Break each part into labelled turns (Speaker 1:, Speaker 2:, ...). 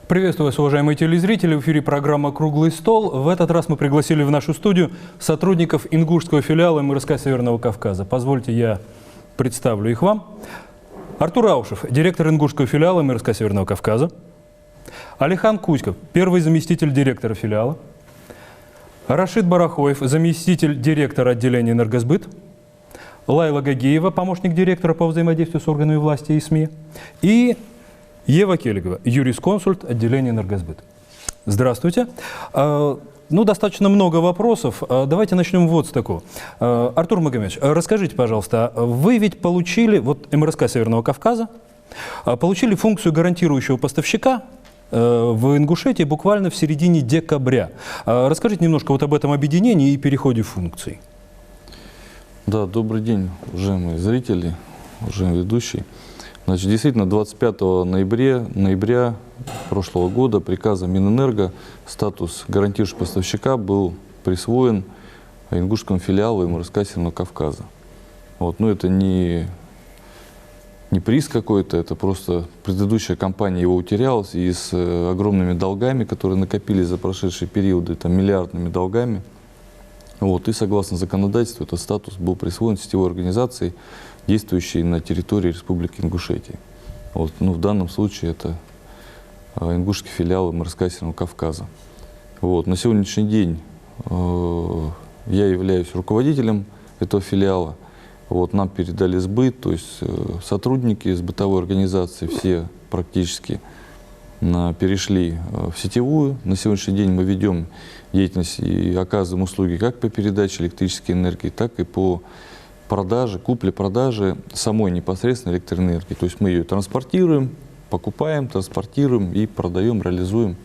Speaker 1: Приветствую вас, уважаемые телезрители. В эфире программа «Круглый стол». В этот раз мы пригласили в нашу студию сотрудников ингушского филиала МРСК Северного Кавказа. Позвольте, я представлю их вам. Артур Аушев, директор ингушского филиала МРСК Северного Кавказа. Алихан Кузьков, первый заместитель директора филиала. Рашид Барахоев, заместитель директора отделения «Энергосбыт». Лайла Гагиева, помощник директора по взаимодействию с органами власти и СМИ. И Ева Келегова, юрисконсульт отделения «Энергосбыт». Здравствуйте. Достаточно много вопросов. Давайте начнем вот с такого. Артур Магомедович, расскажите, пожалуйста, вы ведь получили, вот МРСК Северного Кавказа, получили функцию гарантирующего поставщика в Ингушетии буквально в середине декабря. Расскажите немножко вот об этом объединении и переходе функций.
Speaker 2: Да, добрый день, уважаемые зрители, уважаемые ведущие. Значит, действительно, 25 ноября прошлого года приказом Минэнерго статус гарантирующего поставщика был присвоен ингушскому филиалу МРСК Северного Кавказа. Вот, но это не приз какой-то, это просто предыдущая компания его утерялась, и с огромными долгами, которые накопились за прошедшие периоды, там, миллиардными долгами. Вот, и согласно законодательству этот статус был присвоен сетевой организации, действующей на территории Республики Ингушетия. Вот, в данном случае это ингушский филиал МРСК Северного Кавказа. Вот, на сегодняшний день я являюсь руководителем этого филиала. Вот, нам передали сбыт, то есть сотрудники с бытовой организации все практически перешли в сетевую. На сегодняшний день мы ведем деятельность и оказываем услуги как по передаче электрической энергии, так и по продаже, купле-продаже самой непосредственно электроэнергии. То есть мы ее транспортируем, покупаем, транспортируем и продаем, реализуем.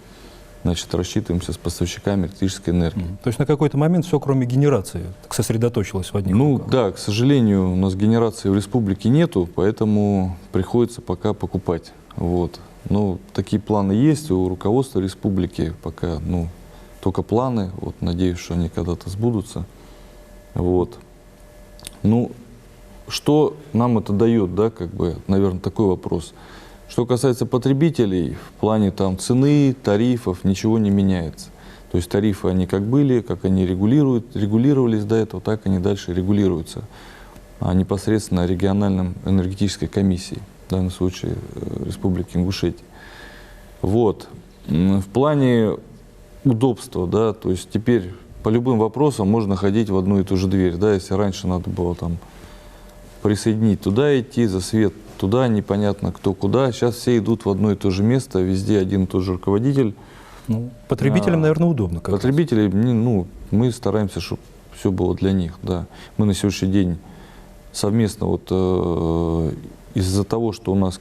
Speaker 2: Значит, рассчитываемся с поставщиками электрической энергии.
Speaker 1: То есть на какой-то момент все, кроме генерации, сосредоточилось в одних руках?
Speaker 2: Да, к сожалению, у нас генерации в республике нету, поэтому приходится пока покупать. Вот. Но такие планы есть у руководства республики, пока только планы. Вот, надеюсь, что они когда-то сбудутся. Вот. Что нам это дает, да, наверное, такой вопрос. Что касается потребителей, в плане цены, тарифов, ничего не меняется. То есть тарифы, они как были, как они регулировались до этого, так они дальше регулируются. А непосредственно региональной энергетической комиссией, в данном случае Республики Ингушетия. Вот. В плане удобства, да, то есть теперь по любым вопросам можно ходить в одну и ту же дверь. Да, если раньше надо было присоединить туда идти, за свет туда, непонятно кто куда. Сейчас все идут в одно и то же место, везде один и тот же руководитель.
Speaker 1: Потребителям, наверное, удобно.
Speaker 2: Потребители, мы стараемся, чтобы все было для них. Да. Мы на сегодняшний день совместно, из-за того, что у нас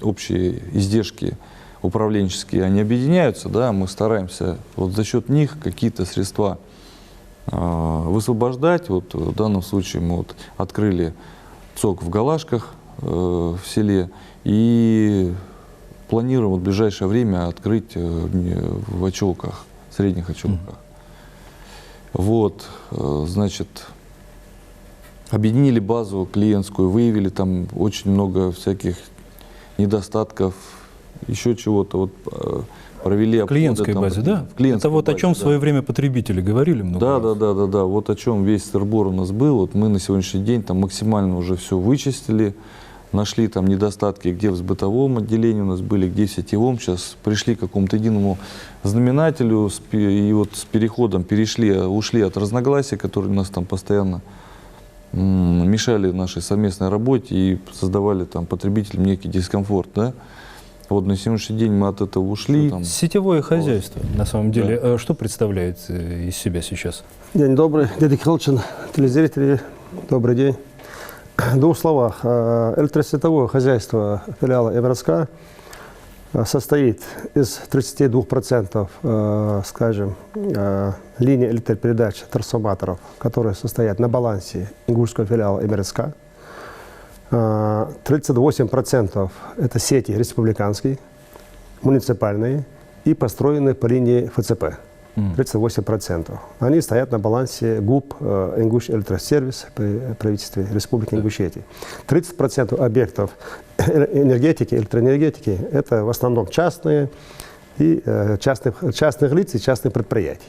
Speaker 2: общие издержки управленческие, они объединяются, да, мы стараемся за счет них какие-то средства высвобождать. Вот в данном случае мы открыли ЦОК в Галашках в селе и планируем в ближайшее время открыть в Очелках, средних Очелках. Вот, значит, объединили базу клиентскую, выявили там очень много всяких недостатков, еще чего-то. Провели
Speaker 1: в клиентской базе, да?
Speaker 2: В клиентской
Speaker 1: это о чем в свое время потребители говорили много раз.
Speaker 2: Да. Вот о чем весь сырбор у нас был. Вот мы на сегодняшний день максимально уже все вычистили, нашли недостатки, где в бытовом отделении у нас были, где в сетевом. Сейчас пришли к какому-то единому знаменателю и с переходом ушли от разногласий, которые у нас постоянно мешали нашей совместной работе и создавали потребителям некий дискомфорт, да? Вот на сегодняшний день мы от этого ушли.
Speaker 1: Сетевое хозяйство, на самом деле, да. Что представляет из себя сейчас?
Speaker 3: День добрый, Дядя Кхелчин, телезрители, добрый день. В двух словах, электросетевое хозяйство филиала МРСК состоит из 32%, скажем, линий электропередач, трансформаторов, которые состоят на балансе ингушского филиала МРСК. 38% это сети республиканские, муниципальные и построенные по линии ФЦП. 38%. Они стоят на балансе ГУП «Ингуш Электросервис» при правительстве Республики Ингушетия. 30% объектов энергетики, электроэнергетики – это в основном частные и частных лиц и частных предприятий.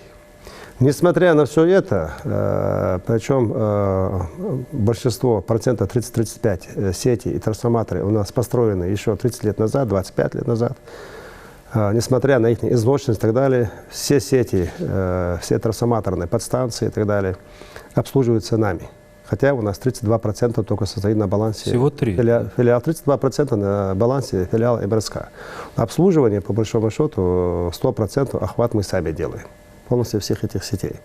Speaker 3: Несмотря на все это, причем большинство, процентов 30-35 сетей и трансформаторы у нас построены еще 30 лет назад, 25 лет назад, несмотря на их изношенность и так далее, все сети, все трансформаторные подстанции и так далее обслуживаются нами. Хотя у нас 32% только состоит на балансе.
Speaker 1: Всего 3.
Speaker 3: Филиал 32% на балансе филиала МРСК. Обслуживание, по большому счету, 100% охват мы сами делаем. Полностью всех этих сетей.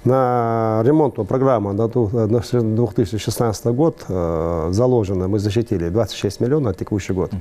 Speaker 3: На ремонтную программу на 2016 год заложено, мы защитили 26 миллионов на текущий год.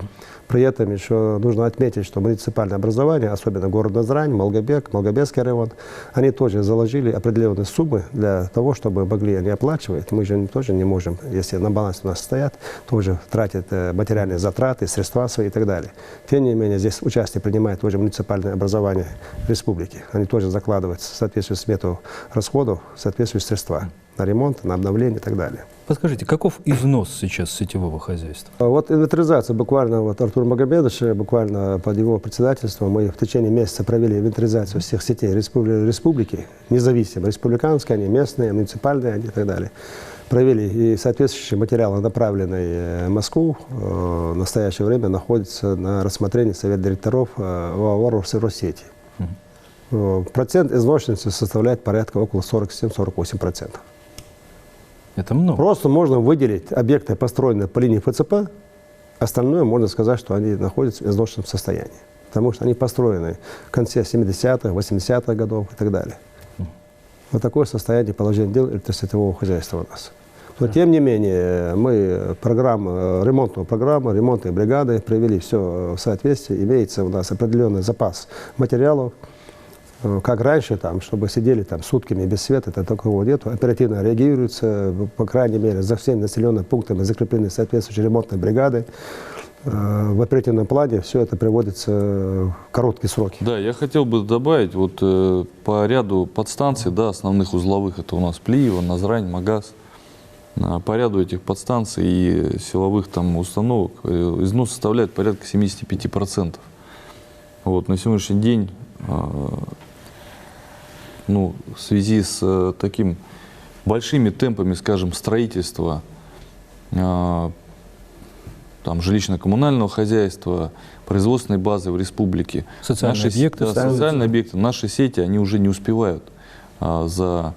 Speaker 3: При этом еще нужно отметить, что муниципальное образование, особенно город Назрань, Малгобек, Малгобекский район, они тоже заложили определенные суммы для того, чтобы могли они оплачивать. Мы же тоже не можем, если на балансе у нас стоят, тоже тратят материальные затраты, средства свои и так далее. Тем не менее, здесь участие принимает тоже муниципальное образование республики. Они тоже закладывают в соответствии с смету расходов, соответствующие средства на ремонт, на обновление и так далее.
Speaker 1: Подскажите, каков износ сейчас сетевого хозяйства?
Speaker 3: Вот инвентаризация, буквально вот Артур Магомедович, буквально под его председательством мы в течение месяца провели инвентаризацию всех сетей республики, независимо, республиканские, они местные, муниципальные они и так далее. Провели и соответствующие материалы, направленные в Москву, в настоящее время находятся на рассмотрении Совета директоров ОАО «Россети». Процент изношенности составляет порядка около 47-48%.
Speaker 1: Это много.
Speaker 3: Просто можно выделить объекты, построенные по линии ФЦП, остальное можно сказать, что они находятся в изношенном состоянии. Потому что они построены в конце 70-х, 80-х годов и так далее. Вот такое состояние положения дел электросетевого хозяйства у нас. Но тем не менее, мы ремонтную программу, ремонтные бригады привели все в соответствие. Имеется у нас определенный запас материалов. Как раньше, там, чтобы сидели там, сутками без света, это такого нету. Оперативно реагируется, по крайней мере, за всеми населенными пунктами закреплены соответствующие ремонтные бригады. В оперативном плане все это приводится в короткие сроки.
Speaker 2: Да, я хотел бы добавить, вот по ряду подстанций, да, основных узловых, это у нас Плиево, Назрань, Магаз. По ряду этих подстанций и силовых там установок износ составляет порядка 75%. Вот, на сегодняшний день, ну, в связи с таким большими темпами, скажем, строительства там, жилищно-коммунального хозяйства, производственной базы в республике,
Speaker 1: Социальные объекты,
Speaker 2: социальные объекты, наши сети, они уже не успевают за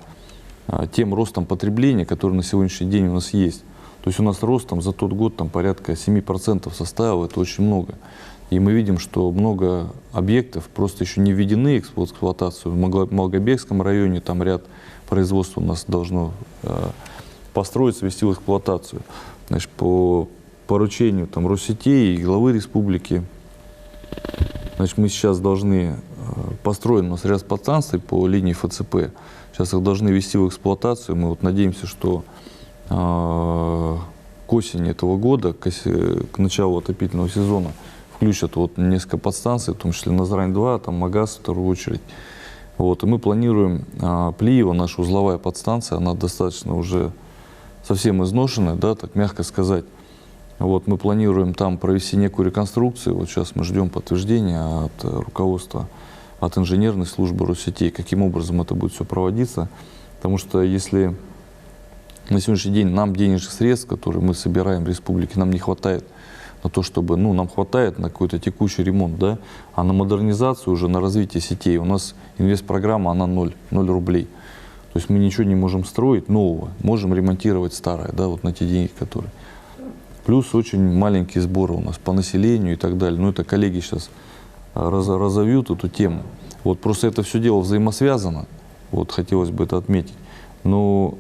Speaker 2: тем ростом потребления, который на сегодняшний день у нас есть. То есть у нас рост там, за тот год там, порядка 7% составил, это очень много. И мы видим, что много объектов просто еще не введены в эксплуатацию. В Малгобекском районе там ряд производств у нас должно построиться, ввести в эксплуатацию. Значит, по поручению там, Россетей и главы республики, значит, мы сейчас должны построить у нас ряд подстанций по линии ФЦП. Сейчас их должны ввести в эксплуатацию. Мы вот надеемся, что к осени этого года, к началу отопительного сезона, включат вот несколько подстанций, в том числе Назрань-2, там Магаз в вторую очередь. Вот, и мы планируем Плиево, наша узловая подстанция, она достаточно уже совсем изношенная, да, так мягко сказать. Вот, мы планируем там провести некую реконструкцию. Вот сейчас мы ждем подтверждения от руководства, от инженерной службы Россетей, каким образом это будет все проводиться. Потому что если на сегодняшний день нам денежных средств, которые мы собираем в республике, нам не хватает на то, чтобы, ну, нам хватает на какой-то текущий ремонт, да, а на модернизацию уже, на развитие сетей у нас инвестпрограмма, она 0 рублей. То есть мы ничего не можем строить нового, можем ремонтировать старое, да, вот на те деньги, которые. Плюс очень маленькие сборы у нас по населению и так далее. Но это коллеги сейчас разовьют эту тему. Вот просто это все дело взаимосвязано, вот хотелось бы это отметить. Но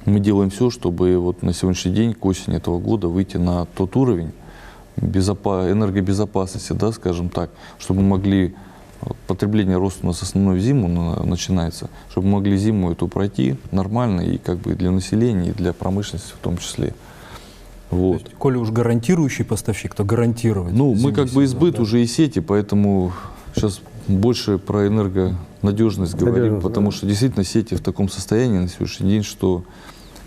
Speaker 2: мы делаем все, чтобы вот на сегодняшний день, к осени этого года, выйти на тот уровень энергобезопасности, да, скажем так, чтобы мы могли, потребление роста у нас основной в зиму начинается, чтобы мы могли зиму эту пройти нормально и как бы для населения, и для промышленности в том числе. Вот.
Speaker 1: Коли уж гарантирующий поставщик, то гарантировать.
Speaker 2: Ну, мы как бы
Speaker 1: сезон,
Speaker 2: избыт
Speaker 1: да?
Speaker 2: уже и сети, поэтому сейчас больше про энергонадежность говорим, потому что действительно сети в таком состоянии на сегодняшний день, что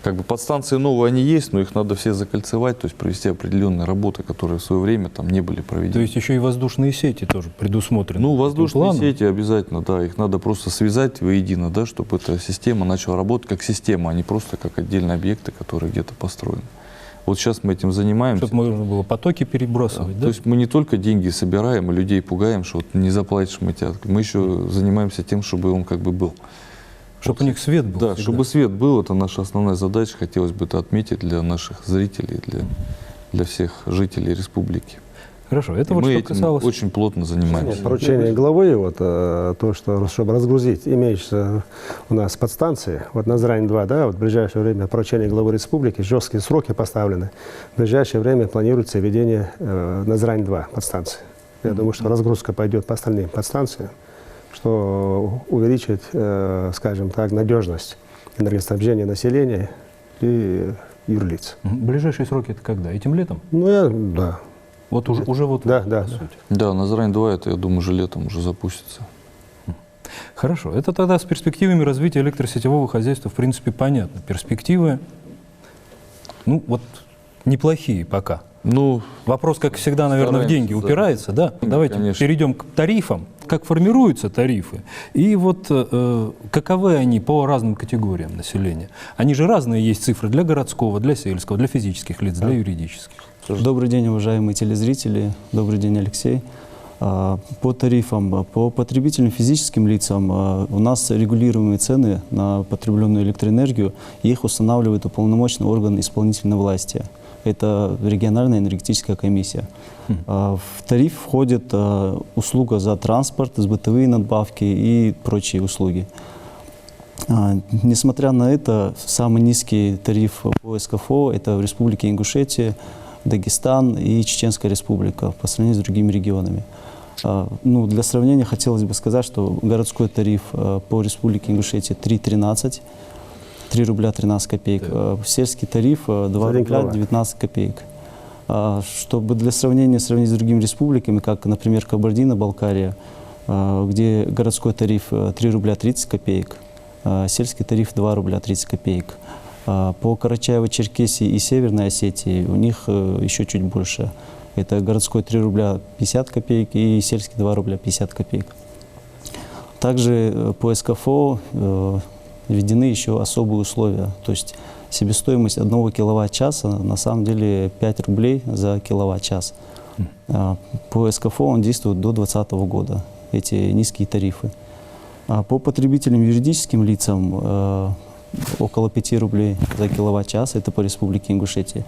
Speaker 2: как бы подстанции новые они есть, но их надо все закольцевать, то есть провести определенные работы, которые в свое время там не были проведены.
Speaker 1: То есть еще и воздушные сети тоже предусмотрены?
Speaker 2: Ну,
Speaker 1: этим
Speaker 2: воздушные
Speaker 1: планом?
Speaker 2: сети обязательно, да, их надо просто связать воедино, да, чтобы эта система начала работать как система, а не просто как отдельные объекты, которые где-то построены. Вот сейчас мы этим занимаемся.
Speaker 1: Чтобы можно было потоки перебрасывать, да?
Speaker 2: То есть мы не только деньги собираем и людей пугаем, что вот не заплатишь мы тебя. Мы еще занимаемся тем, чтобы он как бы был.
Speaker 1: Чтобы у них свет был.
Speaker 2: Да,
Speaker 1: всегда.
Speaker 2: чтобы свет был, это наша основная задача. Хотелось бы это отметить для наших зрителей, для всех жителей республики.
Speaker 1: Хорошо, это
Speaker 2: И
Speaker 1: вот
Speaker 2: мы
Speaker 1: что
Speaker 2: этим
Speaker 1: касалось...
Speaker 2: очень плотно занимаемся.
Speaker 3: Поручение главы, вот, то, что, чтобы разгрузить имеющиеся у нас подстанции, вот Назрань-2, да, вот в ближайшее время поручение главы республики, жесткие сроки поставлены. В ближайшее время планируется введение Назрань-2 подстанции. Я думаю, что разгрузка пойдет по остальным подстанциям, что увеличит, скажем так, надежность энергоснабжения населения и юрлиц.
Speaker 1: Ближайшие сроки это когда? Этим летом?
Speaker 3: Ну, да.
Speaker 1: Вот уже вот
Speaker 3: Да,
Speaker 1: по
Speaker 3: да.
Speaker 1: сути.
Speaker 2: Да, Назрань-2, это, я думаю, уже летом уже запустится.
Speaker 1: Хорошо. Это тогда с перспективами развития электросетевого хозяйства, в принципе, понятно. Перспективы, ну, вот неплохие пока.
Speaker 2: Ну,
Speaker 1: Вопрос, как всегда, наверное, в
Speaker 2: стараемся,
Speaker 1: деньги
Speaker 2: да.
Speaker 1: упирается, да? Давайте
Speaker 2: Конечно.
Speaker 1: перейдем к тарифам. Как формируются тарифы и вот каковы они по разным категориям населения? Они же разные есть цифры для городского, для сельского, для физических лиц, для юридических.
Speaker 4: Добрый день, уважаемые телезрители. Добрый день, Алексей. По тарифам, по потребительным физическим лицам у нас регулируемые цены на потребленную электроэнергию, и их устанавливает уполномоченный орган исполнительной власти. Это региональная энергетическая комиссия. В тариф входит услуга за транспорт, бытовые надбавки и прочие услуги. Несмотря на это, самый низкий тариф по СКФО – это в Республике Ингушетия, Дагестан и Чеченская республика по сравнению с другими регионами. Ну, для сравнения хотелось бы сказать, что городской тариф по Республике Ингушетия 3,13, 3 рубля 13 копеек, сельский тариф 2 рубля 19 копеек. Чтобы для сравнения сравнить с другими республиками, как, например, Кабардино-Балкария, где городской тариф 3 рубля 30 копеек, сельский тариф 2 рубля 30 копеек. По Карачаево-Черкесии и Северной Осетии у них еще чуть больше. Это городской 3 рубля 50 копеек и сельский 2 рубля 50 копеек. Также по СКФО введены еще особые условия. То есть себестоимость 1 киловатт-часа на самом деле 5 рублей за киловатт-час. По СКФО он действует до 2020 года, эти низкие тарифы. По потребителям юридическим лицам около 5 рублей за киловатт-час, это по Республике Ингушетия.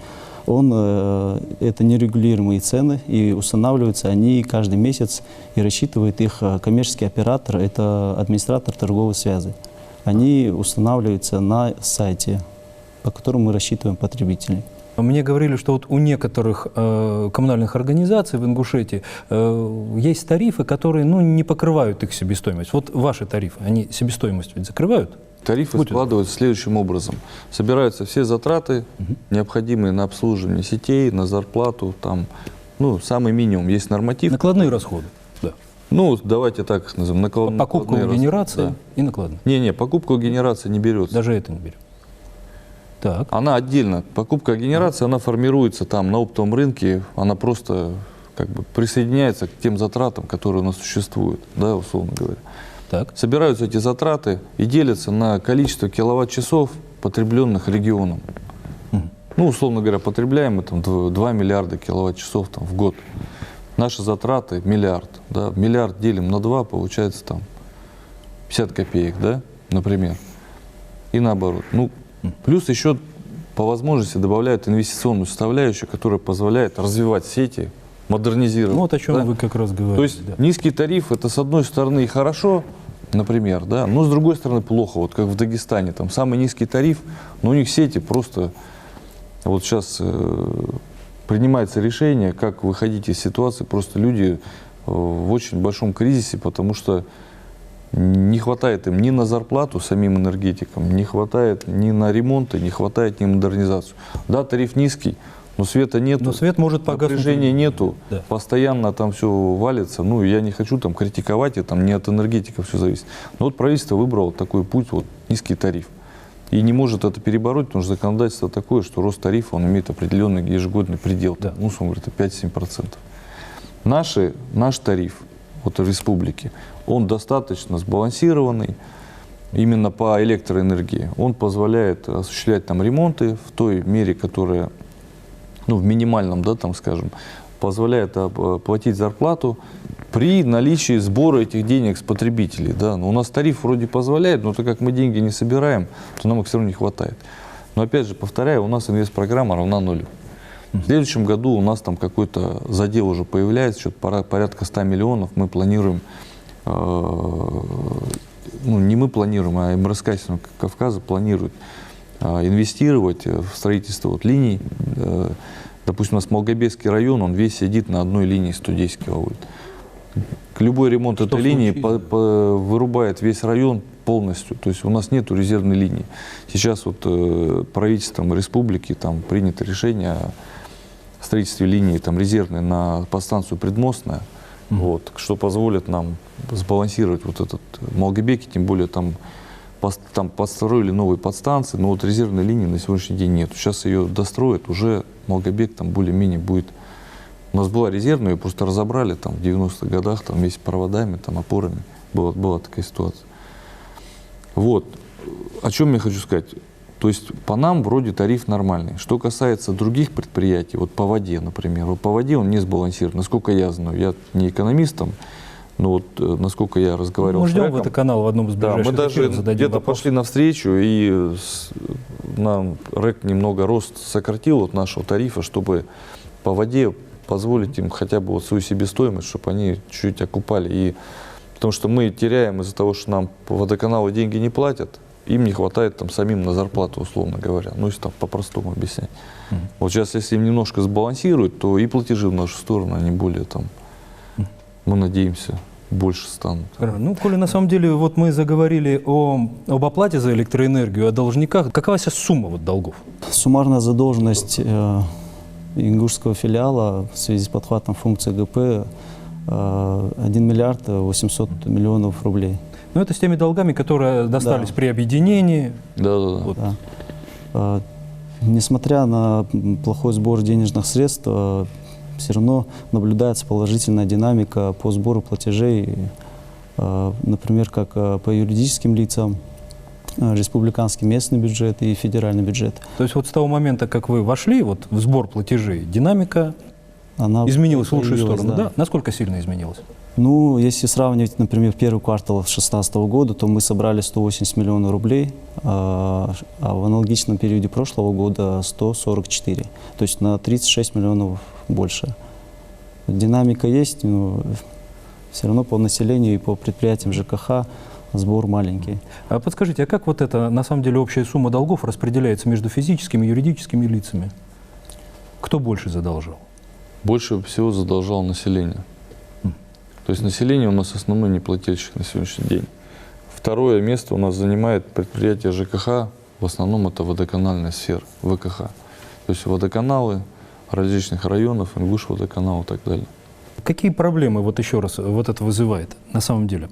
Speaker 4: Это нерегулируемые цены, и устанавливаются они каждый месяц, и рассчитывает их коммерческий оператор, это администратор торговой связи. Они устанавливаются на сайте, по которому мы рассчитываем потребителей.
Speaker 1: Мне говорили, что вот у некоторых коммунальных организаций в Ингушетии есть тарифы, которые не покрывают их себестоимость. Вот ваши тарифы, они себестоимость ведь закрывают?
Speaker 2: тарифы складываются следующим образом. Собираются все затраты, необходимые на обслуживание сетей, на зарплату, там, самый минимум. Есть норматив.
Speaker 1: Накладные расходы, да.
Speaker 2: Давайте так назовем.
Speaker 1: Покупка генерации и накладные.
Speaker 2: Не, покупка генерации не берется.
Speaker 1: Даже это не берем. Так.
Speaker 2: Она отдельно. Покупка генерации, она формируется там на оптовом рынке, она просто присоединяется к тем затратам, которые у нас существуют, да, условно говоря.
Speaker 1: Так.
Speaker 2: Собираются эти затраты и делятся на количество киловатт-часов, потребленных регионом. Условно говоря, потребляем мы там 2 миллиарда киловатт-часов в год. Наши затраты миллиард. Да? Миллиард делим на 2, получается там 50 копеек, да, например. И наоборот. Плюс еще по возможности добавляют инвестиционную составляющую, которая позволяет развивать сети, модернизировать.
Speaker 1: Вот о чем вы как раз говорите.
Speaker 2: То есть низкий тариф — это с одной стороны и хорошо, например, да, но с другой стороны плохо. Вот как в Дагестане, там самый низкий тариф, но у них сети просто... Вот сейчас принимается решение, как выходить из ситуации. Просто люди в очень большом кризисе, потому что не хватает им ни на зарплату самим энергетикам, не хватает ни на ремонты, не хватает ни на модернизацию. Да, тариф низкий, но света нету,
Speaker 1: но свет может погаснуть.
Speaker 2: Напряжения нету,
Speaker 1: да.
Speaker 2: Постоянно там все валится. Я не хочу там критиковать, и там не от энергетиков все зависит. Но вот правительство выбрало такой путь, низкий тариф. и не может это перебороть, потому что законодательство такое, что рост тарифа, он имеет определенный ежегодный предел,
Speaker 1: Да.
Speaker 2: ну, условно говоря, 5-7%. Наш тариф вот в республике, он достаточно сбалансированный именно по электроэнергии. Он позволяет осуществлять там ремонты в той мере, которая, ну, в минимальном, да, там, скажем, позволяет платить зарплату при наличии сбора этих денег с потребителей. Да. Но у нас тариф вроде позволяет, но так как мы деньги не собираем, то нам их все равно не хватает. Но опять же, повторяю, у нас инвестпрограмма равна нулю. В следующем году у нас там какой-то задел уже появляется, что-то порядка 100 миллионов. Мы планируем, ну не мы планируем, а МРСК Северного Кавказа планирует инвестировать в строительство вот линий. Допустим, у нас Малгобекский район, он весь сидит на одной линии Студейского улицы. Любой ремонт этой линии вырубает весь район полностью. То есть у нас нет резервной линии. Сейчас вот правительством республики там принято решение о строительстве линии там, резервной на подстанцию Предмостная, вот, что позволит нам сбалансировать вот этот Малгобеки, тем более там построили новые подстанции, но вот резервной линии на сегодняшний день нет. Сейчас ее достроят, уже Малгобек там более-менее будет. У нас была резервная, ее просто разобрали там в 90-х годах, там вместе с проводами, там опорами. Была такая ситуация. Вот. О чем я хочу сказать. То есть по нам вроде тариф нормальный. Что касается других предприятий, вот по воде, например. Вот по воде он не сбалансирован. Насколько я знаю, я не эконом, но вот насколько я разговаривал
Speaker 1: Мы
Speaker 2: с
Speaker 1: ждем
Speaker 2: рэком,
Speaker 1: водоканал в одном из
Speaker 2: да,
Speaker 1: ближайших
Speaker 2: мы даже
Speaker 1: эфиров, зададим
Speaker 2: где-то
Speaker 1: вопрос.
Speaker 2: пошли навстречу, и нам рэк немного рост сократил от нашего тарифа, чтобы по воде позволить им хотя бы вот свою себестоимость, чтобы они чуть-чуть окупали. И, потому что мы теряем из-за того, что нам водоканалы деньги не платят, им не хватает там самим на зарплату, условно говоря. Ну, если там по-простому объяснять. Вот сейчас, если им немножко сбалансируют, то и платежи в нашу сторону, они более там, мы надеемся, больше станут.
Speaker 1: Ну, коли на самом деле вот мы заговорили об оплате за электроэнергию, о должниках, какова сейчас сумма вот долгов?
Speaker 4: Суммарная задолженность ингушского филиала в связи с подхватом функции ГП 1 миллиард 800 миллионов рублей.
Speaker 1: Ну, это с теми долгами, которые достались при объединении.
Speaker 2: Да.
Speaker 1: Вот.
Speaker 4: Да. Несмотря на плохой сбор денежных средств, все равно наблюдается положительная динамика по сбору платежей, например, как по юридическим лицам, республиканский местный бюджет и федеральный бюджет.
Speaker 1: То есть вот с того момента, как вы вошли вот в сбор платежей, динамика
Speaker 4: Она
Speaker 1: изменилась в лучшую
Speaker 4: появилась,
Speaker 1: сторону, да? Насколько сильно изменилась?
Speaker 4: Ну, если сравнивать, например, первый квартал 2016 года, то мы собрали 180 миллионов рублей, а в аналогичном периоде прошлого года 144. То есть на 36 миллионов больше. Динамика есть, но все равно по населению и по предприятиям ЖКХ сбор маленький.
Speaker 1: А подскажите, а как вот эта, на самом деле, общая сумма долгов распределяется между физическими и юридическими лицами? Кто больше задолжал?
Speaker 2: Больше всего задолжало население. То есть население у нас основной неплательщик на сегодняшний день. Второе место у нас занимает предприятие ЖКХ, в основном это водоканальная сфера, ВКХ. То есть водоканалы различных районов, Ингуш-водоканал и так далее.
Speaker 1: Какие проблемы, вот еще раз, вот это вызывает на самом деле?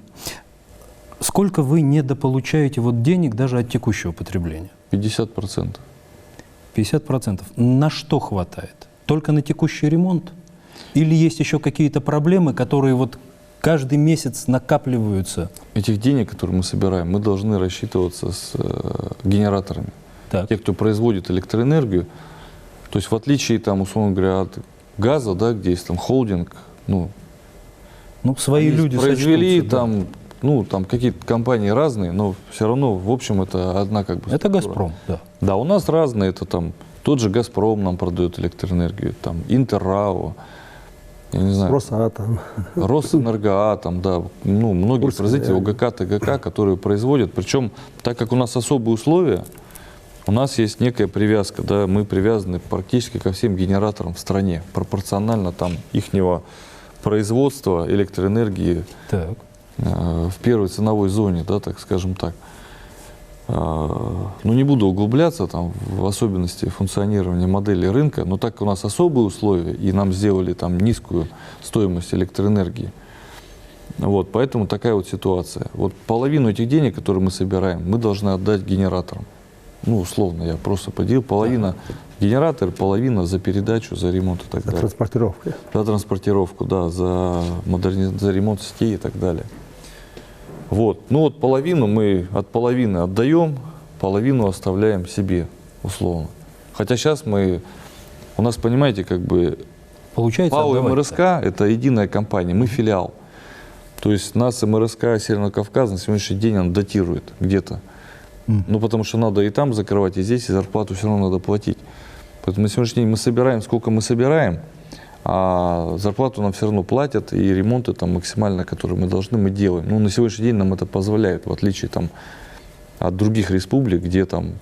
Speaker 1: Сколько вы недополучаете вот денег даже от текущего потребления?
Speaker 2: 50%.
Speaker 1: 50%. На что хватает? Только на текущий ремонт? Или есть еще какие-то проблемы, которые вот каждый месяц накапливаются?
Speaker 2: Этих денег, которые мы собираем, мы должны рассчитываться с генераторами.
Speaker 1: Так.
Speaker 2: Те, кто производит электроэнергию, то есть в отличие, там, условно говоря, от газа, да, где есть там холдинг, ну,
Speaker 1: свои
Speaker 2: они
Speaker 1: люди
Speaker 2: произвели
Speaker 1: сочтутся, да.
Speaker 2: там, ну, там какие-то компании разные, но все равно, в общем, это одна как бы
Speaker 1: Это
Speaker 2: структура.
Speaker 1: «Газпром», да.
Speaker 2: Да, у нас разные, это там тот же «Газпром» нам продает электроэнергию, там Интеррао, я не знаю,
Speaker 3: Росатом.
Speaker 2: Росэнергоатом, да, ну, многие
Speaker 3: Курская,
Speaker 2: производители
Speaker 3: да.
Speaker 2: ОГК, ТГК, которые производят, причем, так как у нас особые условия, у нас есть некая привязка, да, мы привязаны практически ко всем генераторам в стране, пропорционально там ихнего производства электроэнергии
Speaker 1: Так.
Speaker 2: в первой ценовой зоне, да, так скажем так. Ну, не буду углубляться там в особенности функционирования модели рынка, но так как у нас особые условия, и нам сделали там низкую стоимость электроэнергии, вот, поэтому такая вот ситуация. Вот половину этих денег, которые мы собираем, мы должны отдать генераторам. ну, условно, я просто поделил, половина генератор, половина за передачу, за ремонт и так
Speaker 3: За
Speaker 2: далее.
Speaker 3: транспортировку.
Speaker 2: За транспортировку, да, за ремонт сетей и так далее. Вот. Ну вот половину мы от половины отдаем, половину оставляем себе, условно. Хотя сейчас у нас, понимаете, как бы
Speaker 1: Получается
Speaker 2: ПАО
Speaker 1: отдавать-то.
Speaker 2: МРСК – это единая компания, мы филиал. То есть нас МРСК Северного Кавказа на сегодняшний день она датирует где-то. Ну, потому что надо и там закрывать, и здесь, и зарплату все равно надо платить. Поэтому на сегодняшний день мы собираем, сколько мы собираем, а зарплату нам все равно платят, и ремонты там максимально, которые мы должны, мы делаем. Ну, на сегодняшний день нам это позволяет, в отличие там от других республик, где там,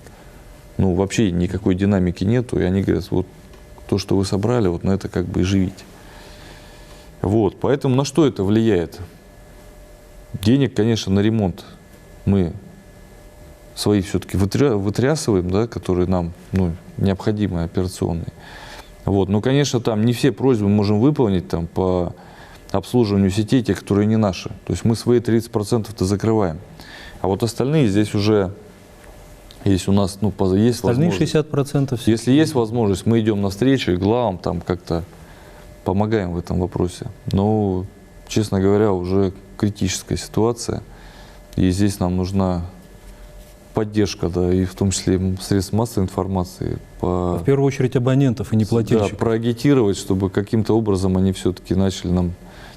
Speaker 2: ну, вообще никакой динамики нету, и они говорят, вот то, что вы собрали, вот на это как бы и живите. Вот, поэтому на что это влияет? Денег, конечно, на ремонт мы свои все-таки вытрясываем, да, которые нам, ну, необходимы, операционные. Вот. Но, конечно, там не все просьбы мы можем выполнить там, по обслуживанию сетей, те, которые не наши. То есть мы свои 30%-то закрываем. А вот остальные здесь уже, если у нас есть
Speaker 1: Остальные
Speaker 2: возможность,
Speaker 1: 60% все.
Speaker 2: если есть возможность, мы идем навстречу и главам там как-то помогаем в этом вопросе. Но, честно говоря, уже критическая ситуация. И здесь нам нужна поддержка, да, и в том числе средств массовой информации.
Speaker 1: В первую очередь абонентов и неплательщиков.
Speaker 2: Да, проагитировать, чтобы каким-то образом они все-таки начали нам,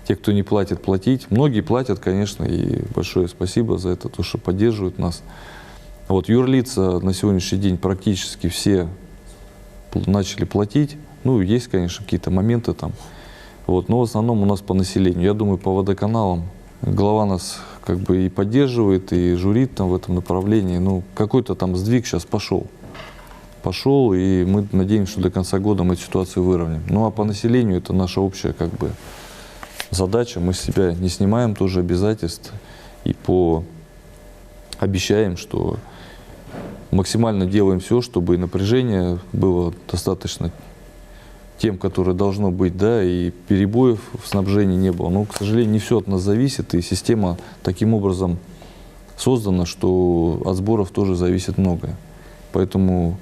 Speaker 2: те, кто не платит, платить. Многие платят, конечно, и большое спасибо за это, то, что поддерживают нас. Вот юрлица на сегодняшний день практически все начали платить. Ну, есть, конечно, какие-то моменты там. Вот, но в основном у нас по населению. Я думаю, по водоканалам глава нас как бы и поддерживает, и журит там в этом направлении. Ну, какой-то там сдвиг сейчас пошел. Пошел, и мы надеемся, что до конца года мы эту ситуацию выровняем. Ну, а по населению это наша общая как бы задача. Мы с себя не снимаем тоже обязательств и обещаем, что максимально делаем все, чтобы напряжение было достаточно тем, которое должно быть, да, и перебоев в снабжении не было. Но, к сожалению, не все от нас зависит, и система таким образом создана, что от сборов тоже зависит многое. Поэтому,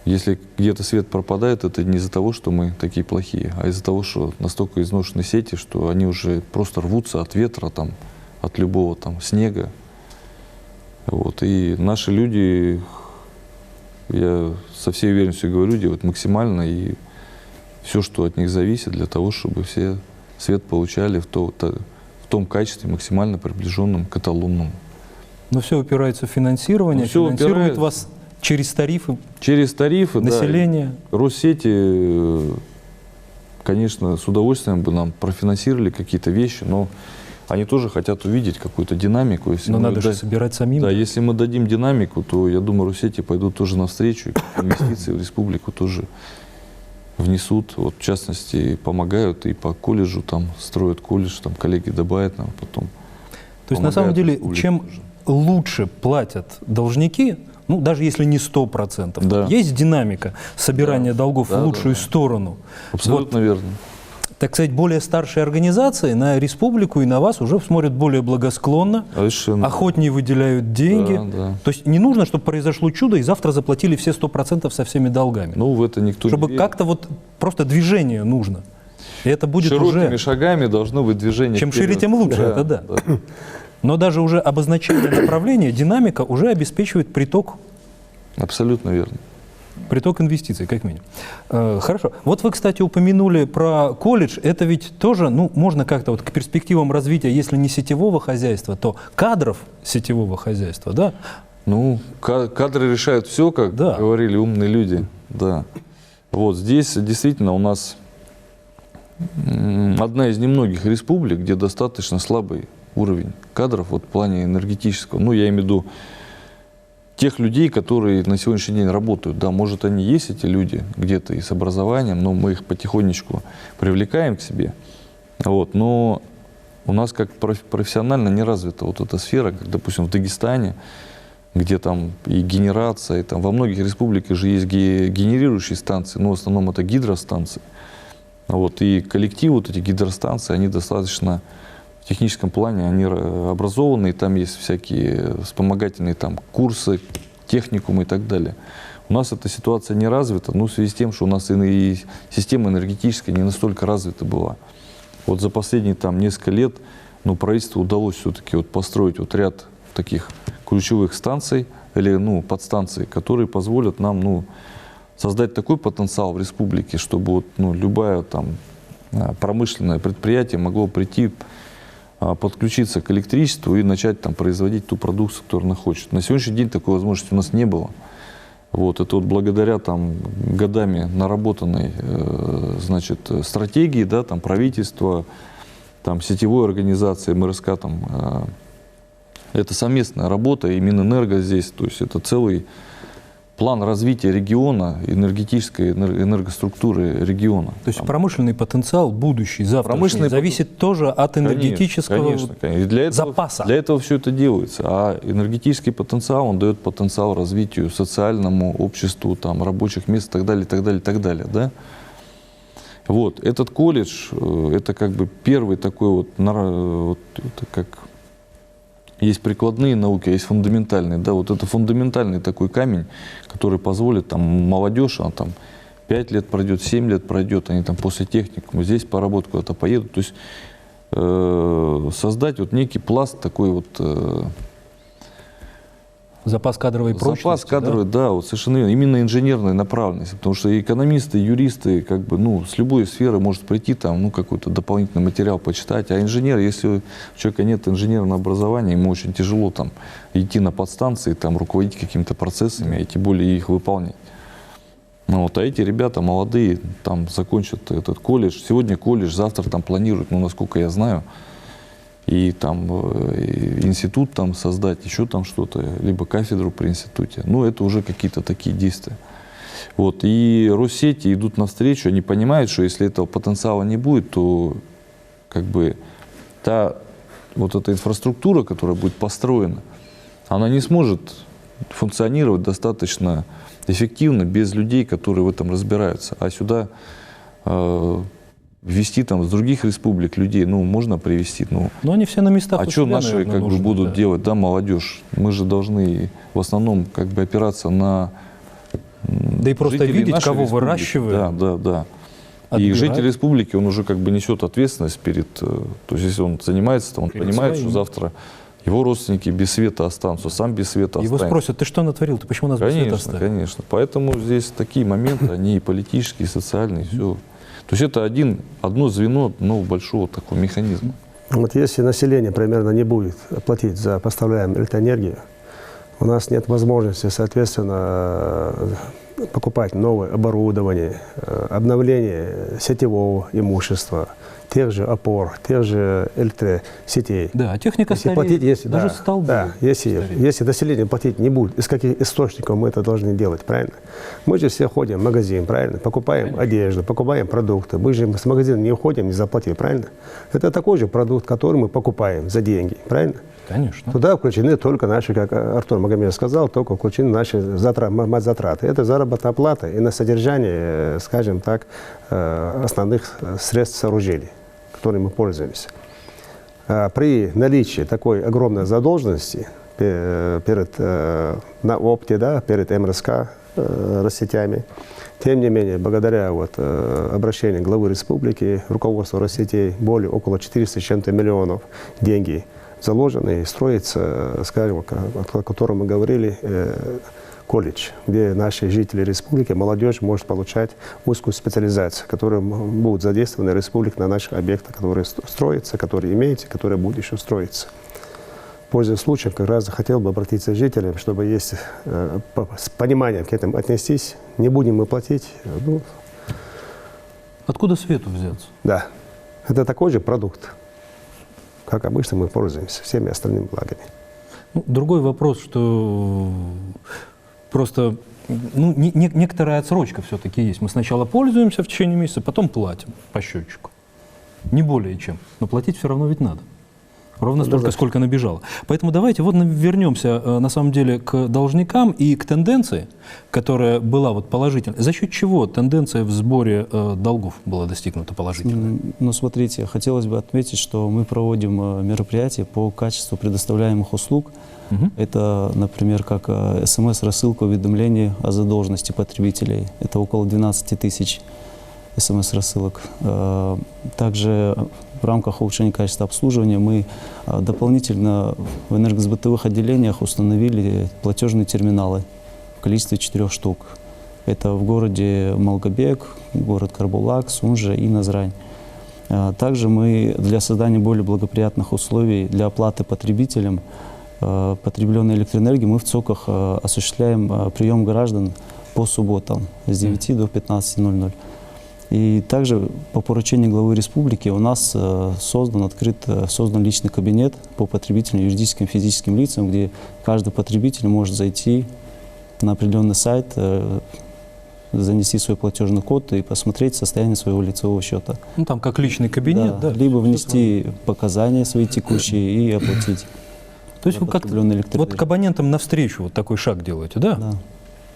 Speaker 2: если где-то свет пропадает, это не из-за того, что мы такие плохие, а из-за того, что настолько изношены сети, что они уже просто рвутся от ветра, там, от любого там, снега. Вот. И наши люди, я со всей уверенностью говорю, делают максимально и все, что от них зависит, для того, чтобы все свет получали в том качестве, максимально приближенном к эталонному.
Speaker 1: Но все упирается в финансирование.
Speaker 2: Всё
Speaker 1: Финансирует
Speaker 2: упирается.
Speaker 1: вас через тарифы,
Speaker 2: Через тарифы,
Speaker 1: население.
Speaker 2: да, Россети, конечно, с удовольствием бы нам профинансировали какие-то вещи, но они тоже хотят увидеть какую-то динамику. Если
Speaker 1: Но
Speaker 2: мы
Speaker 1: надо же собирать самим.
Speaker 2: Да, если мы дадим динамику, то, я думаю, Россети пойдут тоже навстречу, и инвестиции в республику тоже внесут. Вот, в частности, помогают и по колледжу, там, строят колледж, там, коллеги добавят нам потом.
Speaker 1: То есть, на самом
Speaker 2: помогают
Speaker 1: деле,
Speaker 2: республике
Speaker 1: чем
Speaker 2: тоже.
Speaker 1: лучше платят должники, ну, даже если не 100%,
Speaker 2: Да.
Speaker 1: есть динамика собирания долгов
Speaker 2: Да,
Speaker 1: в лучшую
Speaker 2: да.
Speaker 1: сторону.
Speaker 2: Абсолютно верно.
Speaker 1: Так сказать, более старшие организации на республику и на вас уже смотрят более благосклонно,
Speaker 2: Совершенно.
Speaker 1: охотнее выделяют деньги.
Speaker 2: Да, да.
Speaker 1: То есть не нужно, чтобы произошло чудо и завтра заплатили все 100% со всеми долгами.
Speaker 2: Ну, в это никто
Speaker 1: Чтобы
Speaker 2: не верит.
Speaker 1: как-то вот просто движение нужно. И это будет
Speaker 2: Широкими
Speaker 1: уже...
Speaker 2: шагами должно быть движение.
Speaker 1: Чем
Speaker 2: вперед.
Speaker 1: шире, тем лучше, это да. Но даже уже обозначение направления, динамика уже обеспечивает приток
Speaker 2: Абсолютно верно.
Speaker 1: инвестиций, как минимум. Хорошо. Вот вы, кстати, упомянули про колледж. Это ведь тоже, ну, можно как-то вот к перспективам развития, если не сетевого хозяйства, то кадров сетевого хозяйства, да?
Speaker 2: Ну, кадры решают все, как
Speaker 1: Да.
Speaker 2: говорили умные люди. Да. Вот здесь действительно у нас одна из немногих республик, где достаточно слабый уровень кадров вот, в плане энергетического. Ну, я имею в виду тех людей, которые на сегодняшний день работают. Да, может, они есть, эти люди, где-то и с образованием, но мы их потихонечку привлекаем к себе. Вот, но у нас как профессионально не развита вот эта сфера, как, допустим, в Дагестане, где там и генерация, и там во многих республиках же есть генерирующие станции, но в основном это гидростанции. Вот, и коллективы вот эти гидростанции, они достаточно в техническом плане, они образованные, там есть всякие вспомогательные там курсы, техникум и так далее. У нас эта ситуация не развита, ну, в связи с тем, что у нас и система энергетическая не настолько развита была. Вот за последние там несколько лет, ну, правительству удалось все-таки вот построить вот ряд таких ключевых станций или, ну, подстанций, которые позволят нам, ну, создать такой потенциал в республике, чтобы вот, ну, любое там промышленное предприятие могло прийти, подключиться к электричеству и начать там производить ту продукцию, которую она хочет. На сегодняшний день такой возможности у нас не было. Вот, это вот благодаря там годами наработанной, значит, стратегии, да, там правительства, там сетевой организации, МРСК, там, это совместная работа, и Минэнерго здесь, то есть это целый план развития региона, энергетической энергоструктуры региона.
Speaker 1: То есть промышленный потенциал будущий, завтрашний, зависит тоже от энергетического
Speaker 2: конечно. Для этого,
Speaker 1: запаса.
Speaker 2: Для этого все это делается. А энергетический потенциал, он дает потенциал развитию социальному обществу, там, рабочих мест и так далее, и так далее, и так далее. Да? Вот. Этот колледж, это как бы первый такой вот как... Есть прикладные науки, есть фундаментальные. Да, вот это фундаментальный такой камень, который позволит там, молодежь, она там 5 лет пройдет, 7 лет пройдет, они там после техникума здесь поработают, куда-то поедут. То есть создать вот некий пласт такой вот...
Speaker 1: Запас кадровой прочности.
Speaker 2: Запас кадровой, да, вот совершенно верно. Именно инженерной направленности. Потому что экономисты, юристы, как бы, ну, с любой сферы может прийти там, ну, какой-то дополнительный материал почитать. А инженер, если у человека нет инженерного образования, ему очень тяжело там идти на подстанции, там, руководить какими-то процессами, и тем более их выполнять. Ну, вот, а эти ребята молодые там закончат этот колледж. Сегодня колледж, завтра там планируют, ну, насколько я знаю, и там институт там создать, еще там что-то, либо кафедру при институте. Ну, это уже какие-то такие действия. Вот. И Россети идут навстречу, они понимают, что если этого потенциала не будет, то как бы вот эта инфраструктура, которая будет построена, она не сможет функционировать достаточно эффективно без людей, которые в этом разбираются. А сюда ввести там с других республик людей, ну, можно привести, ну.
Speaker 1: Но они все на местах.
Speaker 2: А что наши, наверное, как бы, будут делать, да, молодежь? Мы же должны в основном как бы опираться на
Speaker 1: да и просто видеть, кого
Speaker 2: республики.
Speaker 1: Выращивают.
Speaker 2: Да.
Speaker 1: Отбирать.
Speaker 2: И житель республики, он уже как бы несет ответственность перед, то есть если он занимается, то он перед понимает, своим. Что завтра его родственники без света останутся, сам без света останется.
Speaker 1: Его спросят, ты что натворил, ты почему нас без света оставил?
Speaker 2: Конечно. Поэтому здесь такие моменты, они и политические, и социальные, все. То есть это одно звено одного большого такого механизма.
Speaker 3: Вот если население примерно не будет платить за поставляемую электроэнергию, у нас нет возможности, соответственно, покупать новое оборудование, обновление сетевого имущества, тех же опор, тех же электросетей.
Speaker 1: Да, техника
Speaker 3: если
Speaker 1: стареет,
Speaker 3: платить,
Speaker 1: даже столбы.
Speaker 3: Да, если население платить не будет, из каких источников мы это должны делать, правильно? Мы же все ходим в магазин, правильно? Покупаем одежду, покупаем продукты. Мы же с магазина не уходим, не заплатив, правильно? Это такой же продукт, который мы покупаем за деньги, правильно?
Speaker 1: Конечно.
Speaker 3: Туда включены только наши, как Артур Магомедов сказал, только включены наши затраты. Это заработная плата и на содержание, скажем так, основных средств сооружений, которыми мы пользуемся. При наличии такой огромной задолженности на опте, да, перед МРСК Россетями, тем не менее, благодаря обращению главы республики, руководства Россетей, около 400 с чем-то миллионов деньги заложены и строится, скажем, о котором мы говорили, колледж, где наши жители республики, молодежь может получать узкую специализацию, которая будет задействована республикой на наших объектах, которые строятся, которые имеются, которые будут еще строиться. Пользуясь случаем, как раз хотел бы обратиться к жителям, чтобы есть с пониманием к этому отнестись. Не будем мы платить. Ну,
Speaker 1: откуда свету взяться?
Speaker 3: Да. Это такой же продукт, как обычно мы пользуемся всеми остальными благами.
Speaker 1: Ну, другой вопрос, что просто некоторая отсрочка все-таки есть. Мы сначала пользуемся в течение месяца, потом платим по счетчику. Не более чем. Но платить все равно ведь надо. Ровно столько,
Speaker 3: Однозначно.
Speaker 1: сколько набежало. Поэтому давайте вот вернемся на самом деле к должникам и к тенденции, которая была вот положительной. За счет чего тенденция в сборе долгов была достигнута положительной?
Speaker 4: Ну, смотрите, хотелось бы отметить, что мы проводим мероприятия по качеству предоставляемых услуг. Это, например, как СМС-рассылка уведомлений о задолженности потребителей. Это около 12 тысяч СМС-рассылок. Также в рамках улучшения качества обслуживания мы дополнительно в энергосбытовых отделениях установили платежные терминалы в количестве 4 штук. Это в городе Малгобек, город Карбулак, Сунжа и Назрань. Также мы для создания более благоприятных условий для оплаты потребителям потребленной электроэнергии мы в ЦОКах осуществляем прием граждан по субботам с 9 до 15:00. И также по поручению главы республики у нас создан личный кабинет по потребителям, юридическим и физическим лицам, где каждый потребитель может зайти на определенный сайт, занести свой платежный код и посмотреть состояние своего лицевого счета.
Speaker 1: Ну, там как личный кабинет, да?
Speaker 4: Либо внести показания свои текущие и оплатить.
Speaker 1: То есть вы как вот к абонентам навстречу вот такой шаг делаете, да?
Speaker 4: Да.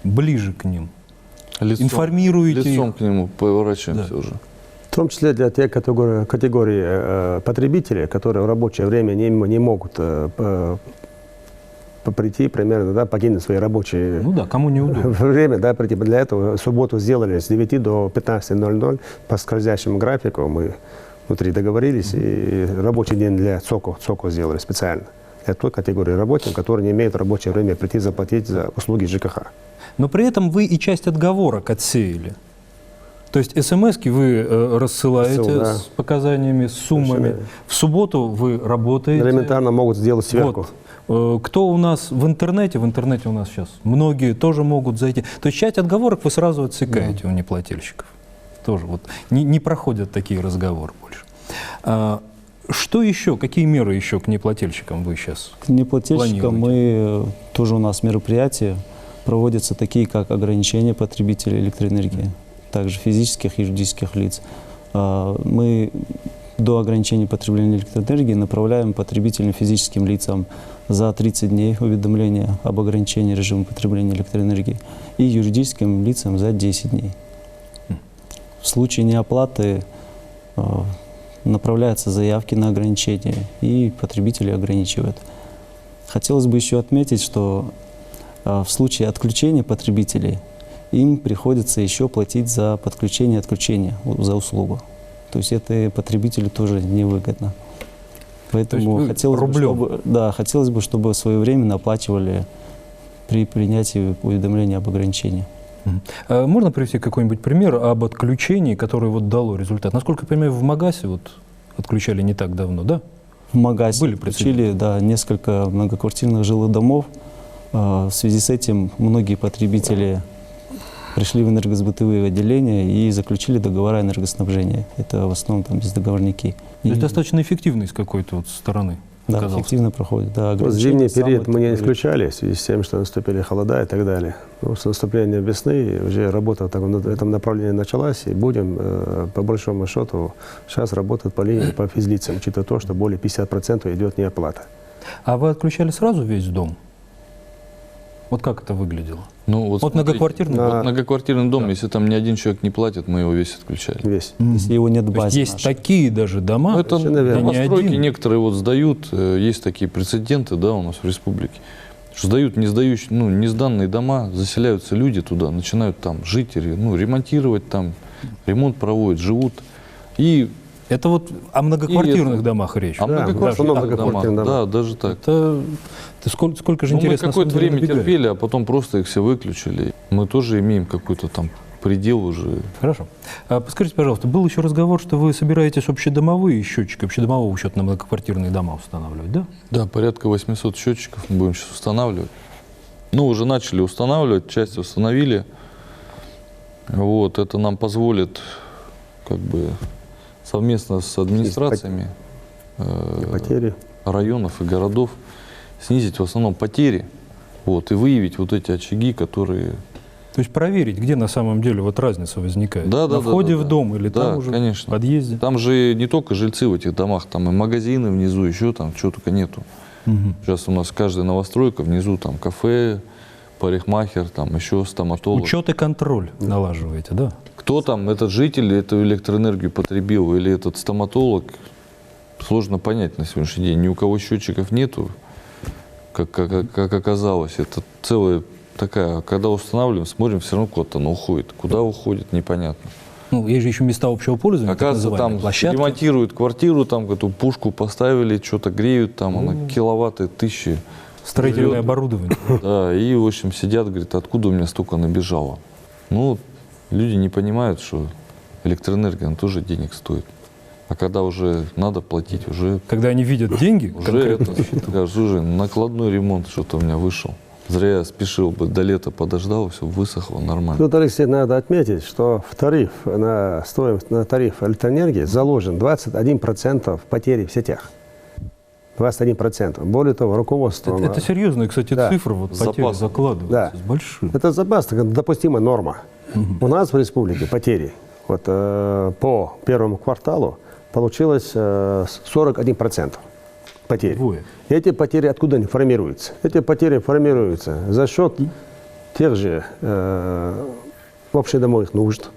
Speaker 1: Ближе к ним.
Speaker 2: Информируете. Лицом
Speaker 1: их.
Speaker 2: к нему поворачиваемся уже.
Speaker 3: В том числе для тех категорий потребителей, которые в рабочее время не могут прийти примерно, да, покинуть свои рабочие
Speaker 1: Ну да, кому неудобно.
Speaker 3: время, да, прийти. Для этого субботу сделали с 9 до 15:00 по скользящему графику. Мы внутри договорились, и рабочий день для ЦОКу сделали специально. Для той категории работников, которые не имеют рабочее время прийти заплатить за услуги ЖКХ.
Speaker 1: Но при этом вы и часть отговорок отсеяли. То есть СМС-ки вы рассылаете
Speaker 3: да.
Speaker 1: с показаниями, с суммами.
Speaker 3: Совершенно.
Speaker 1: В субботу вы работаете.
Speaker 3: Элементарно могут сделать сверку.
Speaker 1: Вот. Кто у нас в интернете у нас сейчас многие тоже могут зайти. То есть часть отговорок вы сразу отсекаете у неплательщиков. Тоже вот не проходят такие разговоры больше. Что еще, какие меры еще к неплательщикам вы сейчас
Speaker 4: К неплательщикам
Speaker 1: планируете?
Speaker 4: тоже у нас мероприятия проводятся такие, как ограничение потребителей электроэнергии, также физических и юридических лиц. Мы до ограничения потребления электроэнергии направляем потребителям физическим лицам за 30 дней уведомления об ограничении режима потребления электроэнергии и юридическим лицам за 10 дней. В случае неоплаты направляются заявки на ограничения, и потребители ограничивают. Хотелось бы еще отметить, что в случае отключения потребителей им приходится еще платить за подключение и отключение, за услугу. То есть это потребителю тоже невыгодно. Поэтому хотелось бы, чтобы своевременно оплачивали при принятии уведомления об ограничении.
Speaker 1: Можно привести какой-нибудь пример об отключении, которое вот дало результат? Насколько я понимаю, в Магасе вот отключали не так давно, да?
Speaker 4: В Магасе
Speaker 1: Были
Speaker 4: отключили, да, несколько многоквартирных жилых домов. В связи с этим многие потребители пришли в энергосбытовые отделения и заключили договора энергоснабжения. Это в основном там бездоговорники.
Speaker 1: То есть достаточно эффективно с какой-то вот стороны.
Speaker 4: Да,
Speaker 1: оказался.
Speaker 4: эффективно проходит. Да,
Speaker 3: В зимний период мы не исключали в связи с тем, что наступили холода и так далее. Но с наступлением весны уже работа в этом направлении началась, и будем, по большому счету, сейчас работать по линии по физлицам, учитывая то, что более 50% идет неоплата.
Speaker 1: А вы отключали сразу весь дом? Вот как это выглядело?
Speaker 2: Ну, вот смотрите,
Speaker 1: многоквартирный
Speaker 2: вот многоквартирный дом, если там ни один человек не платит, мы его весь отключали.
Speaker 3: Весь.
Speaker 4: Если его нет в
Speaker 1: То есть
Speaker 4: базе
Speaker 1: есть
Speaker 4: нашей.
Speaker 1: такие даже дома,
Speaker 2: Ну, это
Speaker 3: Совершенно верно.
Speaker 1: не
Speaker 2: постройки
Speaker 1: один.
Speaker 2: некоторые вот сдают, есть такие прецеденты, да, у нас в республике, что сдают не сданные дома, заселяются люди туда, начинают там жить, ремонтировать там, ремонт проводят, живут. И
Speaker 1: это вот о многоквартирных домах речь.
Speaker 2: А многоквартирных
Speaker 3: многоквартирных
Speaker 2: домах,
Speaker 3: домах.
Speaker 2: да, даже так.
Speaker 1: Это сколько же
Speaker 2: Ну, мы
Speaker 1: интересно. на
Speaker 2: какое-то
Speaker 1: самом деле,
Speaker 2: время
Speaker 1: набегает.
Speaker 2: терпели, а потом просто их все выключили. Мы тоже имеем какой-то там предел уже.
Speaker 1: Хорошо. Подскажите, пожалуйста, был еще разговор, что вы собираетесь общедомовые счетчики, общедомового счета на многоквартирные дома устанавливать, да?
Speaker 2: Да, порядка 800 счетчиков мы будем сейчас устанавливать. Ну, уже начали устанавливать, часть установили. Вот, это нам позволит как бы совместно с администрациями
Speaker 3: Потери.
Speaker 2: районов и городов снизить в основном потери, вот, и выявить вот эти очаги, которые
Speaker 1: То есть проверить, где на самом деле вот разница возникает.
Speaker 2: Да,
Speaker 1: на
Speaker 2: да,
Speaker 1: входе
Speaker 2: да,
Speaker 1: в
Speaker 2: да.
Speaker 1: дом или
Speaker 2: Да,
Speaker 1: там уже
Speaker 2: конечно.
Speaker 1: в подъезде.
Speaker 2: Там же не только жильцы в этих домах, там и магазины внизу, еще там чего только нету.
Speaker 1: Мгм.
Speaker 2: Сейчас у нас каждая новостройка, внизу там кафе, парикмахер, там еще стоматолог.
Speaker 1: Учет и контроль налаживаете, да?
Speaker 2: Кто там, этот житель эту электроэнергию потребил или этот стоматолог, сложно понять на сегодняшний день. Ни у кого счетчиков нету, как оказалось. Это целая такая, когда устанавливаем, смотрим, все равно куда-то она уходит. Куда уходит, непонятно.
Speaker 1: Ну, есть же еще места общего пользования, так
Speaker 2: Оказывается,
Speaker 1: называемые
Speaker 2: там
Speaker 1: площадки.
Speaker 2: ремонтируют квартиру, там эту пушку поставили, что-то греют, там она киловатты, тысячи.
Speaker 1: Строительное
Speaker 2: живет.
Speaker 1: оборудование.
Speaker 2: Да, и, в общем, сидят, говорят, откуда у меня столько набежало. Ну, люди не понимают, что электроэнергия, она тоже денег стоит. А когда уже надо платить, уже
Speaker 1: Когда они видят деньги,
Speaker 2: уже
Speaker 1: конкретно,
Speaker 2: это, скажешь, уже накладной ремонт что-то у меня вышел. Зря я спешил бы, до лета подождал, все высохло нормально.
Speaker 3: Тут, Алексей, надо отметить, что в тариф на стоимость на тариф электроэнергии заложен 21% потери в сетях. 21%. Более того, руководство...
Speaker 1: это серьезные, кстати,
Speaker 3: Да.
Speaker 1: цифры, вот
Speaker 2: Запас.
Speaker 1: потери закладываются,
Speaker 3: Да.
Speaker 1: большие.
Speaker 3: Это запас, это допустимая норма. У нас в республике потери вот, по первому кварталу получилось 41% потерь.
Speaker 1: Двое.
Speaker 3: Эти потери откуда они формируются? Эти потери формируются за счет тех же общедомовых нужд.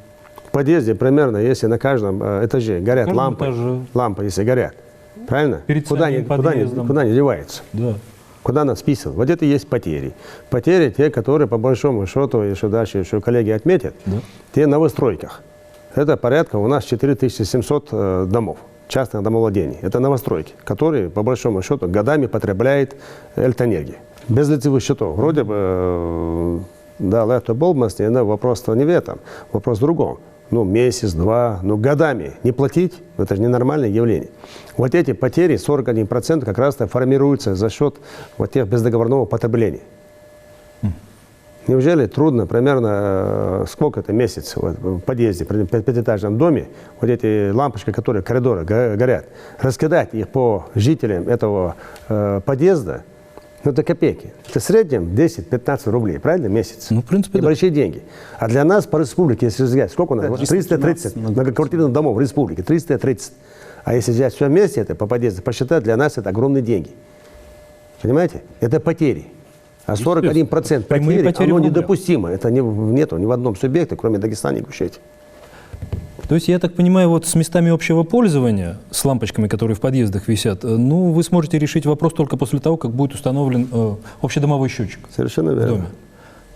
Speaker 3: В подъезде примерно, если на каждом этаже горят
Speaker 1: каждом
Speaker 3: лампы,
Speaker 1: этаже.
Speaker 3: лампы если горят, правильно?
Speaker 1: Перед
Speaker 3: Куда
Speaker 1: самим подъездом.
Speaker 3: куда они деваются?
Speaker 1: Да.
Speaker 3: Куда нас списывают? Вот это и есть потери. Потери те, которые по большому счету, еще дальше еще коллеги отметят,
Speaker 1: Да.
Speaker 3: те в новостройках. Это порядка у нас 4700 домов, частных домовладений. Это новостройки, которые по большому счету годами потребляют электроэнергию. Без лицевых счетов. Вроде бы, да, это болмость, но вопрос-то не в этом, вопрос в другом. Ну, месяц, два, ну, годами не платить, это же ненормальное явление. Вот эти потери, 41% как раз-то формируются за счет вот тех бездоговорного потребления. Неужели трудно примерно, сколько это месяц вот, в подъезде, при пятиэтажном доме, вот эти лампочки, которые в коридорах горят, раскидать их по жителям этого подъезда, ну, это копейки. Это в среднем 10-15 рублей, правильно, в месяц?
Speaker 1: Ну, в принципе, да.
Speaker 3: Небольшие деньги. А для нас по республике, если взять, сколько у нас? Вот 330 многоквартирных домов в республике, 330. А если взять все вместе, это по подъезду посчитать, для нас это огромные деньги. Понимаете? Это потери. А 41%
Speaker 1: Прямые
Speaker 3: потери,
Speaker 1: потери в
Speaker 3: оно
Speaker 1: рублях.
Speaker 3: недопустимо. Это нету ни в одном субъекте, кроме Дагестана и Ингушетии.
Speaker 1: То есть, я так понимаю, вот с местами общего пользования, с лампочками, которые в подъездах висят, ну, вы сможете решить вопрос только после того, как будет установлен общедомовой счетчик
Speaker 3: Совершенно
Speaker 1: в
Speaker 3: верно.
Speaker 1: доме.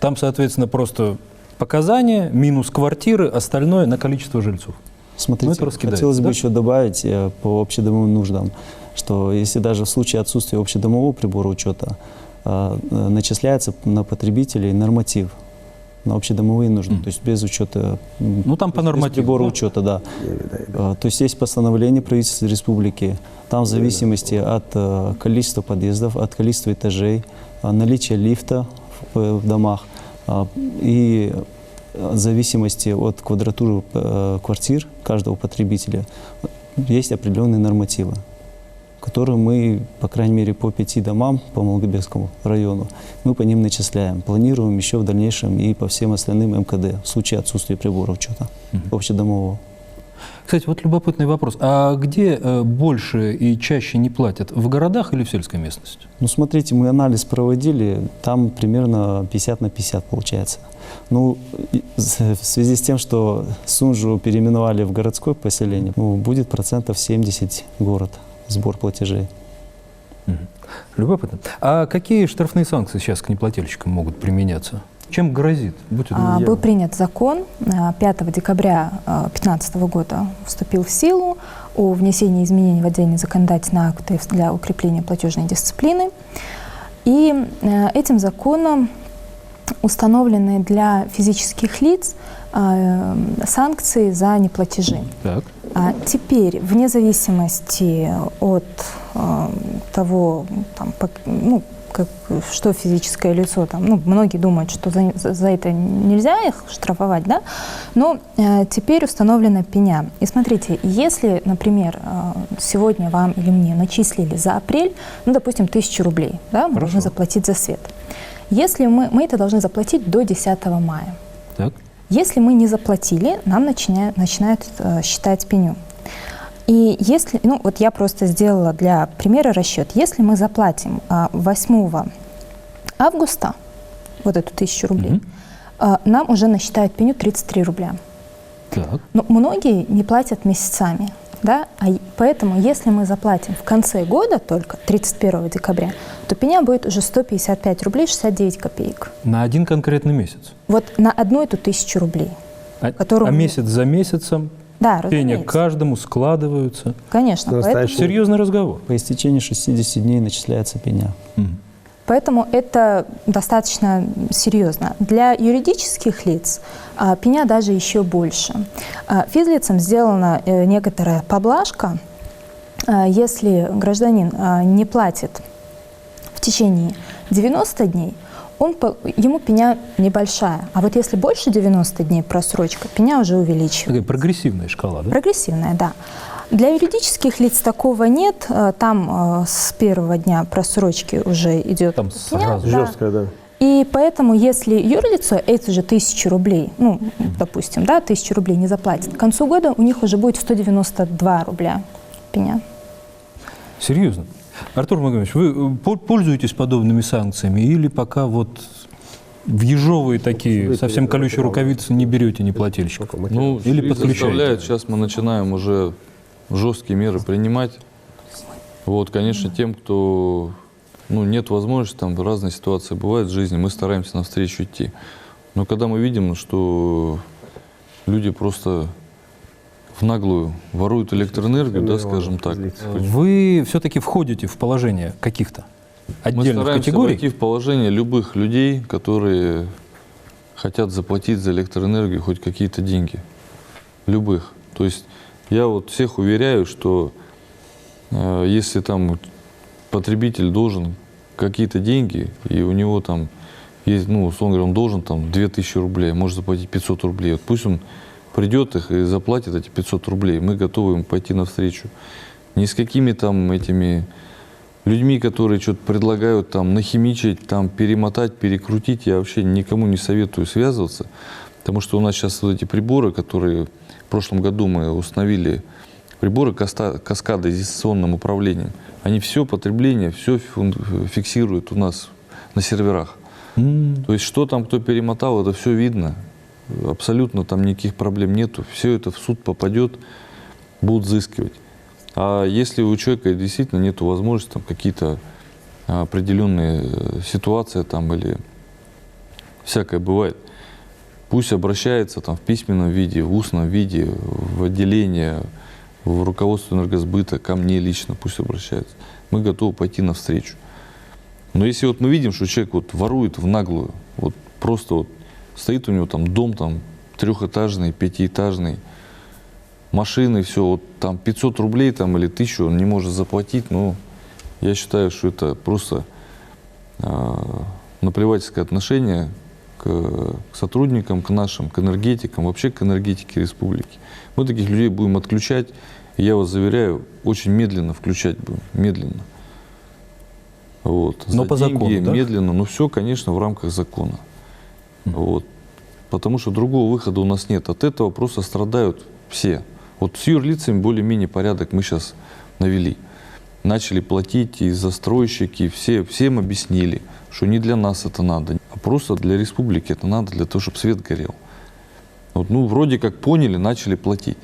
Speaker 1: Там, соответственно, просто показания, минус квартиры, остальное на количество жильцов. Ну,
Speaker 4: Смотрите,
Speaker 1: это раскидается,
Speaker 4: хотелось бы
Speaker 1: да?
Speaker 4: еще добавить по общедомовым нуждам, что если даже в случае отсутствия общедомового прибора учета начисляется на потребителей норматив на общедомовые нужды, то есть без учета,
Speaker 1: Ну, там по
Speaker 4: без
Speaker 1: нормативу.
Speaker 4: прибора
Speaker 1: да?
Speaker 4: учета, да. То есть есть постановление правительства республики, там в зависимости от количества подъездов, от количества этажей, наличия лифта в домах и в зависимости от квадратуры квартир каждого потребителя есть определенные нормативы, которые мы, по крайней мере, по 5 домам по Малгобекскому району, мы по ним начисляем. Планируем еще в дальнейшем и по всем остальным МКД в случае отсутствия прибора учета общедомового.
Speaker 1: Кстати, вот любопытный вопрос. А где больше и чаще не платят? В городах или в сельской местности?
Speaker 4: Ну, смотрите, мы анализ проводили, там примерно 50 на 50 получается. Ну, в связи с тем, что Сунжу переименовали в городское поселение, ну, будет 70% город, сбор платежей.
Speaker 1: Любопытно. А какие штрафные санкции сейчас к неплательщикам могут применяться? Чем грозит? Будьте добры.
Speaker 5: Был принят закон 5 декабря 2015 года, вступил в силу о внесении изменений в отдельные законодательные акты для укрепления платежной дисциплины. И этим законом установлены для физических лиц санкции за неплатежи.
Speaker 1: Так.
Speaker 5: Теперь, вне зависимости от того, там, что физическое лицо, там, ну, многие думают, что за это нельзя их штрафовать, да? Но теперь установлена пеня. И смотрите, если, например, сегодня вам или мне начислили за апрель, ну, допустим, 1000 рублей, да, мы должны заплатить за свет. Если мы это должны заплатить до 10 мая.
Speaker 1: Так.
Speaker 5: Если мы не заплатили, нам начинают считать пеню. И если, ну вот я просто сделала для примера расчет, если мы заплатим 8 августа вот эту 1000 рублей, нам уже насчитают пеню 33 рубля.
Speaker 1: Так.
Speaker 5: Но многие не платят месяцами, да, поэтому если мы заплатим в конце года только, 31 декабря, то пеня будет уже 155 рублей 69 копеек.
Speaker 1: На один конкретный месяц.
Speaker 5: Вот на одну эту 1000 рублей. которую-
Speaker 1: месяц за месяцем
Speaker 5: Да,
Speaker 1: пеня
Speaker 5: разумеется.
Speaker 1: каждому складываются.
Speaker 5: Конечно,
Speaker 3: Настоящий-
Speaker 1: Серьезный разговор.
Speaker 4: По истечении 60 дней начисляется пеня.
Speaker 5: поэтому это достаточно серьезно. Для юридических лиц пеня даже еще больше. Физлицам сделана некоторая поблажка, если гражданин не платит в течение 90 дней, ему пеня небольшая. А вот если больше 90 дней просрочка, пеня уже увеличивается.
Speaker 1: Такая прогрессивная шкала, да?
Speaker 5: Прогрессивная, да. Для юридических лиц такого нет. Там с первого дня просрочки уже идет
Speaker 1: Там
Speaker 5: пеня,
Speaker 1: сразу.
Speaker 5: да.
Speaker 3: Жесткая, да.
Speaker 5: И поэтому, если юрлицо эти же 1000 рублей, ну, допустим, да, 1000 рублей не заплатит, к концу года у них уже будет 192 рубля пеня.
Speaker 1: Серьезно. Артур Магомедович, вы пользуетесь подобными санкциями или пока вот в ежовые такие совсем колючие рукавицы не берете неплательщиков?
Speaker 2: Ну,
Speaker 1: Или
Speaker 2: или
Speaker 1: подключаете?
Speaker 2: заставляют. Сейчас мы начинаем уже жесткие меры принимать. Вот, конечно, тем, кто нет возможности, там разные ситуации бывают в жизни, мы стараемся навстречу идти. Но когда мы видим, что люди просто в наглую воруют электроэнергию, да, скажем так,
Speaker 1: Вы все-таки входите в положение каких-то
Speaker 2: мы
Speaker 1: отдельных
Speaker 2: стараемся
Speaker 1: категорий?
Speaker 2: войти в положение любых людей, которые хотят заплатить за электроэнергию хоть какие-то деньги. Любых. То есть я вот всех уверяю, что если там потребитель должен какие-то деньги, и у него там есть, условно говоря, он должен там 2000 рублей, может заплатить 500 рублей, вот пусть он придет их и заплатит эти 500 рублей, мы готовы им пойти навстречу. Ни с какими там этими людьми, которые что-то предлагают там нахимичить, там перемотать, перекрутить, я вообще никому не советую связываться, потому что у нас сейчас вот эти приборы, которые в прошлом году мы установили, приборы каскадоизоляционным управлением, они все потребление, все фиксируют у нас на серверах. То есть что там кто перемотал, это все видно. Абсолютно там никаких проблем нету. Все это в суд попадет, будут взыскивать. А если у человека действительно нет возможности, там какие-то определенные ситуации там или всякое бывает, пусть обращается там в письменном виде, в устном виде, в отделение, в руководство энергосбыта, ко мне лично пусть обращается. Мы готовы пойти навстречу. Но если вот мы видим, что человек вот ворует в наглую, вот просто вот стоит у него там дом там 3-этажный, 5-этажный, машины, все, вот там 500 рублей там, или 1000 он не может заплатить, я считаю, что это просто наплевательское отношение к сотрудникам, к нашим, к энергетикам, вообще к энергетике республики. Мы таких людей будем отключать, и я вас заверяю, очень медленно включать будем, медленно. Вот.
Speaker 1: Но
Speaker 2: За
Speaker 1: по
Speaker 2: деньги,
Speaker 1: закону, да?
Speaker 2: медленно, но все, конечно, в рамках закона. Вот. Потому что другого выхода у нас нет. От этого просто страдают все. Вот с юрлицами более-менее порядок мы сейчас навели. Начали платить и застройщики, всем объяснили, что не для нас это надо, а просто для республики это надо, для того, чтобы свет горел. Вот, вроде как поняли, начали платить.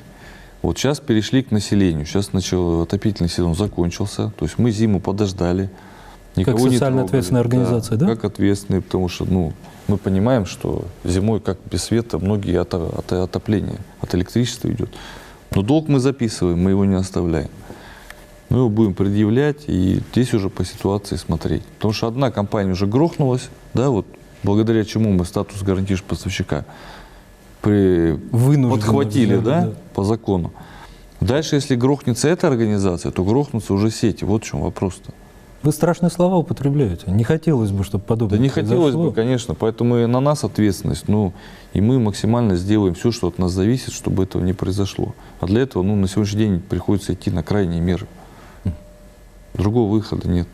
Speaker 2: Вот сейчас перешли к населению. Сейчас отопительный сезон закончился. То есть мы зиму подождали.
Speaker 1: Как
Speaker 2: не
Speaker 1: социально
Speaker 2: трогали.
Speaker 1: ответственная организация, да?
Speaker 2: Как ответственные, потому что мы понимаем, что зимой как без света многие от отопления, от электричества идет. Но долг мы записываем, мы его не оставляем. Мы его будем предъявлять и здесь уже по ситуации смотреть. Потому что одна компания уже грохнулась, да, вот благодаря чему мы статус гарантирующего поставщика
Speaker 1: Вынужденно
Speaker 2: подхватили,
Speaker 1: взяли,
Speaker 2: да, по закону. Дальше, если грохнется эта организация, то грохнутся уже сети. Вот в чем вопрос-то.
Speaker 1: Вы страшные слова употребляете. Не хотелось бы, чтобы подобное
Speaker 2: Да не хотелось
Speaker 1: произошло.
Speaker 2: бы, конечно. Поэтому и на нас ответственность. И мы максимально сделаем все, что от нас зависит, чтобы этого не произошло. А для этого, на сегодняшний день приходится идти на крайние меры. Другого выхода нет.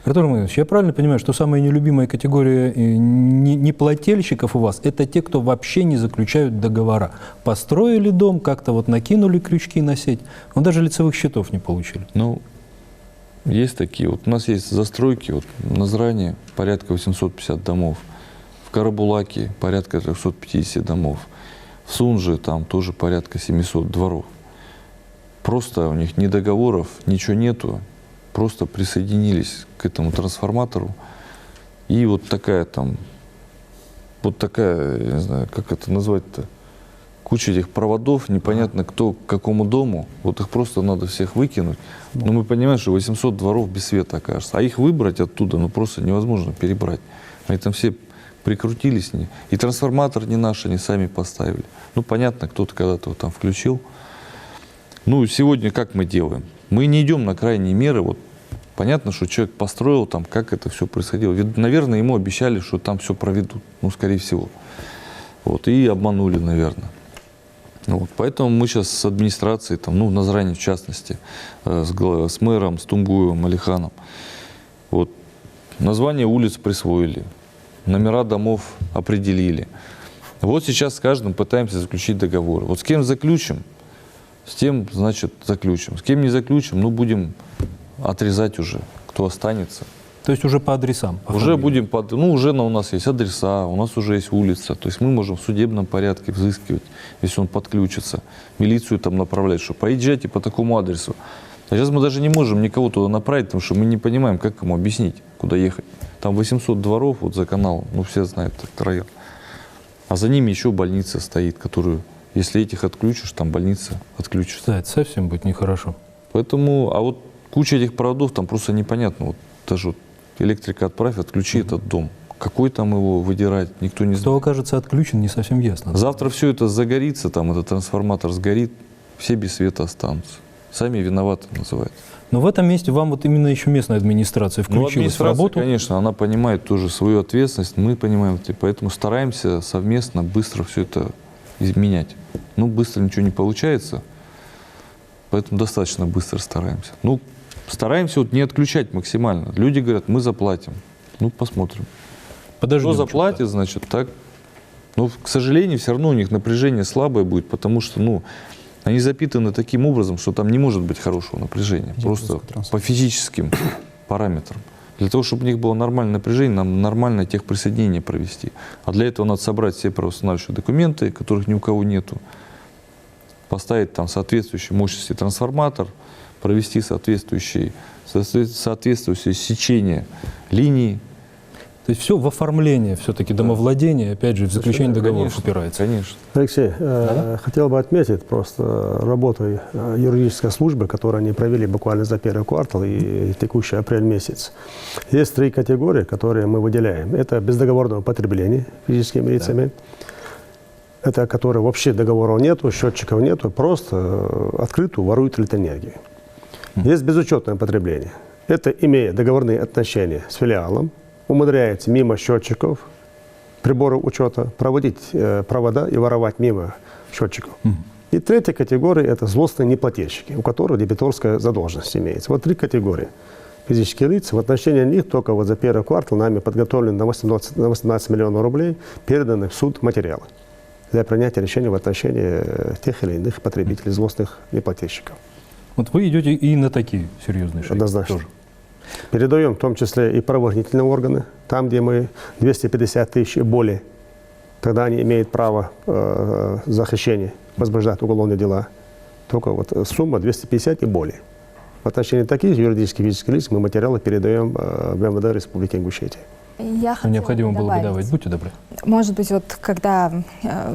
Speaker 1: Артур Иванович, я правильно понимаю, что самая нелюбимая категория неплательщиков у вас – это те, кто вообще не заключают договора? Построили дом, как-то вот накинули крючки на сеть, но даже лицевых счетов не получили.
Speaker 2: Ну, есть такие. Вот у нас есть застройки, вот на Зране порядка 850 домов, в Карабулаке порядка 350 домов, в Сунже там тоже порядка 700 дворов. Просто у них ни договоров, ничего нету, просто присоединились к этому трансформатору. И вот такая там, вот такая, я не знаю, как это назвать-то, куча этих проводов, непонятно кто к какому дому, вот их просто надо всех выкинуть. Но мы понимаем, что 800 дворов без света окажется, а их выбрать оттуда, ну просто невозможно перебрать. Они там все прикрутились, и трансформатор не наш, они сами поставили. Ну понятно, кто-то когда-то его там включил. Ну сегодня как мы делаем? Мы не идем на крайние меры, вот понятно, что человек построил там, как это все происходило. Ведь, наверное, ему обещали, что там все проведут, ну скорее всего. Вот, и обманули, наверное. Вот, поэтому мы сейчас с администрацией, там, ну, на Зране в частности, с мэром, с Тунгуевым, Алиханом, вот, название улиц присвоили, номера домов определили. Вот сейчас с каждым пытаемся заключить договор. Вот с кем заключим, с тем, значит, заключим. С кем не заключим, ну, будем отрезать уже, кто останется.
Speaker 1: То есть уже по адресам? По
Speaker 2: Уже
Speaker 1: фамилиям.
Speaker 2: будем, ну, уже у нас есть адреса, у нас уже есть улица. То есть мы можем в судебном порядке взыскивать, если он подключится. Милицию там направлять, что поезжайте по такому адресу. А сейчас мы даже не можем никого туда направить, потому что мы не понимаем, как ему объяснить, куда ехать. Там 800 дворов вот за каналом, ну, все знают этот район. А за ними еще больница стоит, которую, если этих отключишь, там больница отключится.
Speaker 1: Да, это совсем будет нехорошо.
Speaker 2: Поэтому, а вот куча этих проводов, там просто непонятно. Вот даже вот электрика отправь, отключи этот дом. Какой там его выдирать, никто не
Speaker 1: Кто
Speaker 2: знает.
Speaker 1: окажется отключен, не совсем ясно.
Speaker 2: Завтра все это загорится, там этот трансформатор сгорит, все без света останутся. Сами виноваты называется.
Speaker 1: Но в этом месте вам вот именно еще местная администрация
Speaker 2: Ну,
Speaker 1: включилась в
Speaker 2: администрация,
Speaker 1: работу.
Speaker 2: конечно, она понимает тоже свою ответственность, мы понимаем, и поэтому стараемся совместно быстро все это изменять. Ну, быстро ничего не получается, поэтому достаточно быстро стараемся. Ну, стараемся вот не отключать максимально. Люди говорят, мы заплатим. Ну, посмотрим.
Speaker 1: Подождем.
Speaker 2: Кто заплатит, значит, так. Но, к сожалению, все равно у них напряжение слабое будет, потому что, ну, они запитаны таким образом, что там не может быть хорошего напряжения. Просто по физическим параметрам. Для того, чтобы у них было нормальное напряжение, нам нормальное техприсоединение провести. А для этого надо собрать все правоустанавливающие документы, которых ни у кого нету, поставить там соответствующей мощности трансформатор, провести соответствующее сечение линий.
Speaker 1: То есть все в оформление все-таки домовладения, опять же, в заключение договоров
Speaker 2: Конечно,
Speaker 1: упирается.
Speaker 2: Конечно.
Speaker 3: Алексей, хотел бы отметить просто работу юридической службы, которую они провели буквально за первый квартал и текущий апрель месяц. Есть 3 категории, которые мы выделяем. Это бездоговорное потребление физическими лицами. Это которые вообще договоров нету, счетчиков нету, просто открыто воруют электроэнергию. Есть безучетное потребление. Это имея договорные отношения с филиалом, умудряется мимо счетчиков, приборов учета, проводить провода и воровать мимо счетчиков. И 3-я категория – это злостные неплательщики, у которых дебиторская задолженность имеется. Вот 3 категории физических лиц. В отношении них только вот за первый квартал нами подготовлено на 18 миллионов рублей переданы в суд материалы для принятия решения в отношении тех или иных потребителей, злостных неплательщиков.
Speaker 1: Вот вы идете и на такие серьезные шаги.
Speaker 3: Однозначно.
Speaker 1: Тоже.
Speaker 3: Передаем в том числе и правоохранительные органы, там, где мы 250 тысяч и более, тогда они имеют право захищения, возбуждать уголовные дела. Только вот сумма 250 и более. В отношении таких юридических и физических лиц мы материалы передаем в МВД Республики Ингушетия.
Speaker 5: Я
Speaker 1: Но
Speaker 5: хотела
Speaker 1: необходимо было бы
Speaker 5: добавить.
Speaker 1: давать. Будьте добры.
Speaker 5: Может быть, вот когда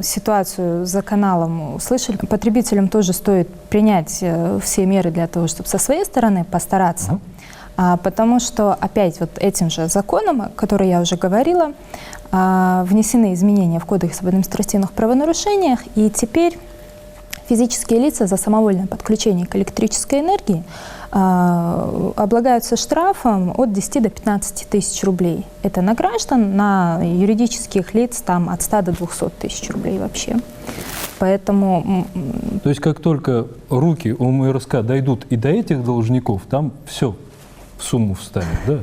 Speaker 5: ситуацию за каналом услышали, потребителям тоже стоит принять все меры для того, чтобы со своей стороны постараться. Потому что опять вот этим же законом, о котором я уже говорила, внесены изменения в Кодекс об административных правонарушениях, и теперь физические лица за самовольное подключение к электрической энергии облагаются штрафом от 10 до 15 тысяч рублей. Это на граждан, на юридических лиц там от 100 до 200 тысяч рублей вообще. Поэтому...
Speaker 1: То есть как только руки у МРСК дойдут и до этих должников, там все в сумму встанет, да?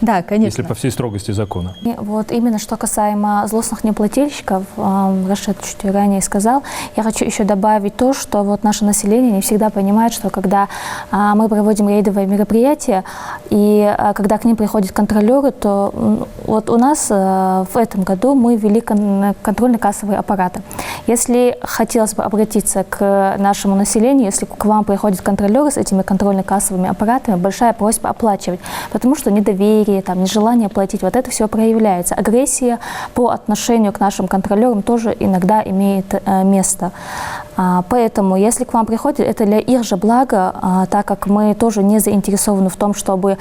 Speaker 5: Да, конечно.
Speaker 1: если по всей строгости закона.
Speaker 6: И вот именно что касаемо злостных неплательщиков, Рашид чуть ранее сказал, я хочу еще добавить то, что вот наше население не всегда понимает, что когда мы проводим рейдовые мероприятия, и когда к ним приходят контролеры, то вот у нас в этом году мы ввели контрольно-кассовые аппараты. Если хотелось бы обратиться к нашему населению, если к вам приходят контролеры с этими контрольно-кассовыми аппаратами, большая просьба оплачивать, потому что недоверие, там, нежелание платить, вот это все проявляется. Агрессия по отношению к нашим контролерам тоже иногда имеет место. Поэтому, если к вам приходят, это для их же блага, так как мы тоже не заинтересованы в том, чтобы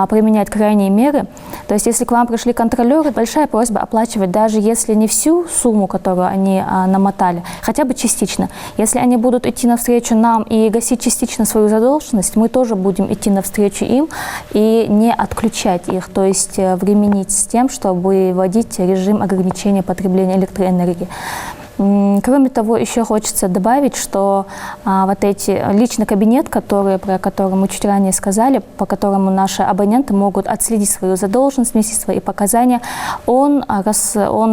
Speaker 6: применять крайние меры. То есть, если к вам пришли контролеры, большая просьба оплачивать, даже если не всю сумму, которую они намотали, хотя бы частично. Если они будут идти навстречу нам и гасить частично свою задолженность, мы тоже будем идти навстречу им и не отключать их, то есть временить с тем, чтобы вводить режим ограничения потребления электроэнергии. Кроме того, еще хочется добавить, что вот эти личный кабинет, про который мы чуть ранее сказали, по которому наши абоненты могут отследить свою задолженность, внести свои показания, он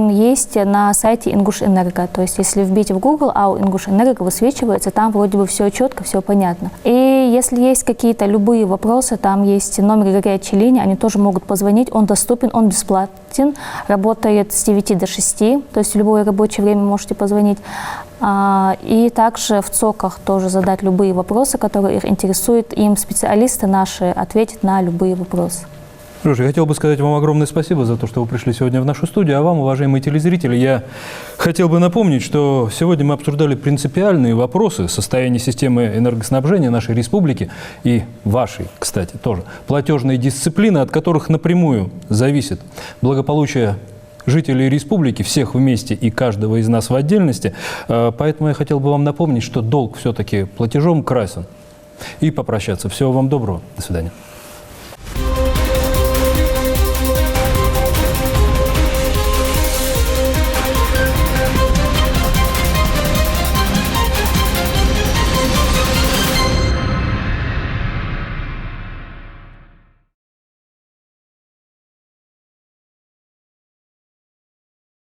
Speaker 6: есть на сайте Ингушэнерго. То есть, если вбить в Google АО Ингушэнерго, высвечивается, там вроде бы все четко, все понятно. И если есть какие-то любые вопросы, там есть номер горячей линии, они тоже могут позвонить, он доступен, он бесплатен, работает с 9 до 6, то есть в любое рабочее время можете позвонить. И также в ЦОКах тоже задать любые вопросы, которые их интересуют. Им специалисты наши ответят на любые вопросы.
Speaker 1: Что ж, я хотел бы сказать вам огромное спасибо за то, что вы пришли сегодня в нашу студию. А вам, уважаемые телезрители, я хотел бы напомнить, что сегодня мы обсуждали принципиальные вопросы состояния системы энергоснабжения нашей республики и вашей, кстати, тоже. Платежные дисциплины, от которых напрямую зависит благополучие жителей республики, всех вместе и каждого из нас в отдельности. Поэтому я хотел бы вам напомнить, что долг все-таки платежом красен. И попрощаться. Всего вам доброго. До свидания.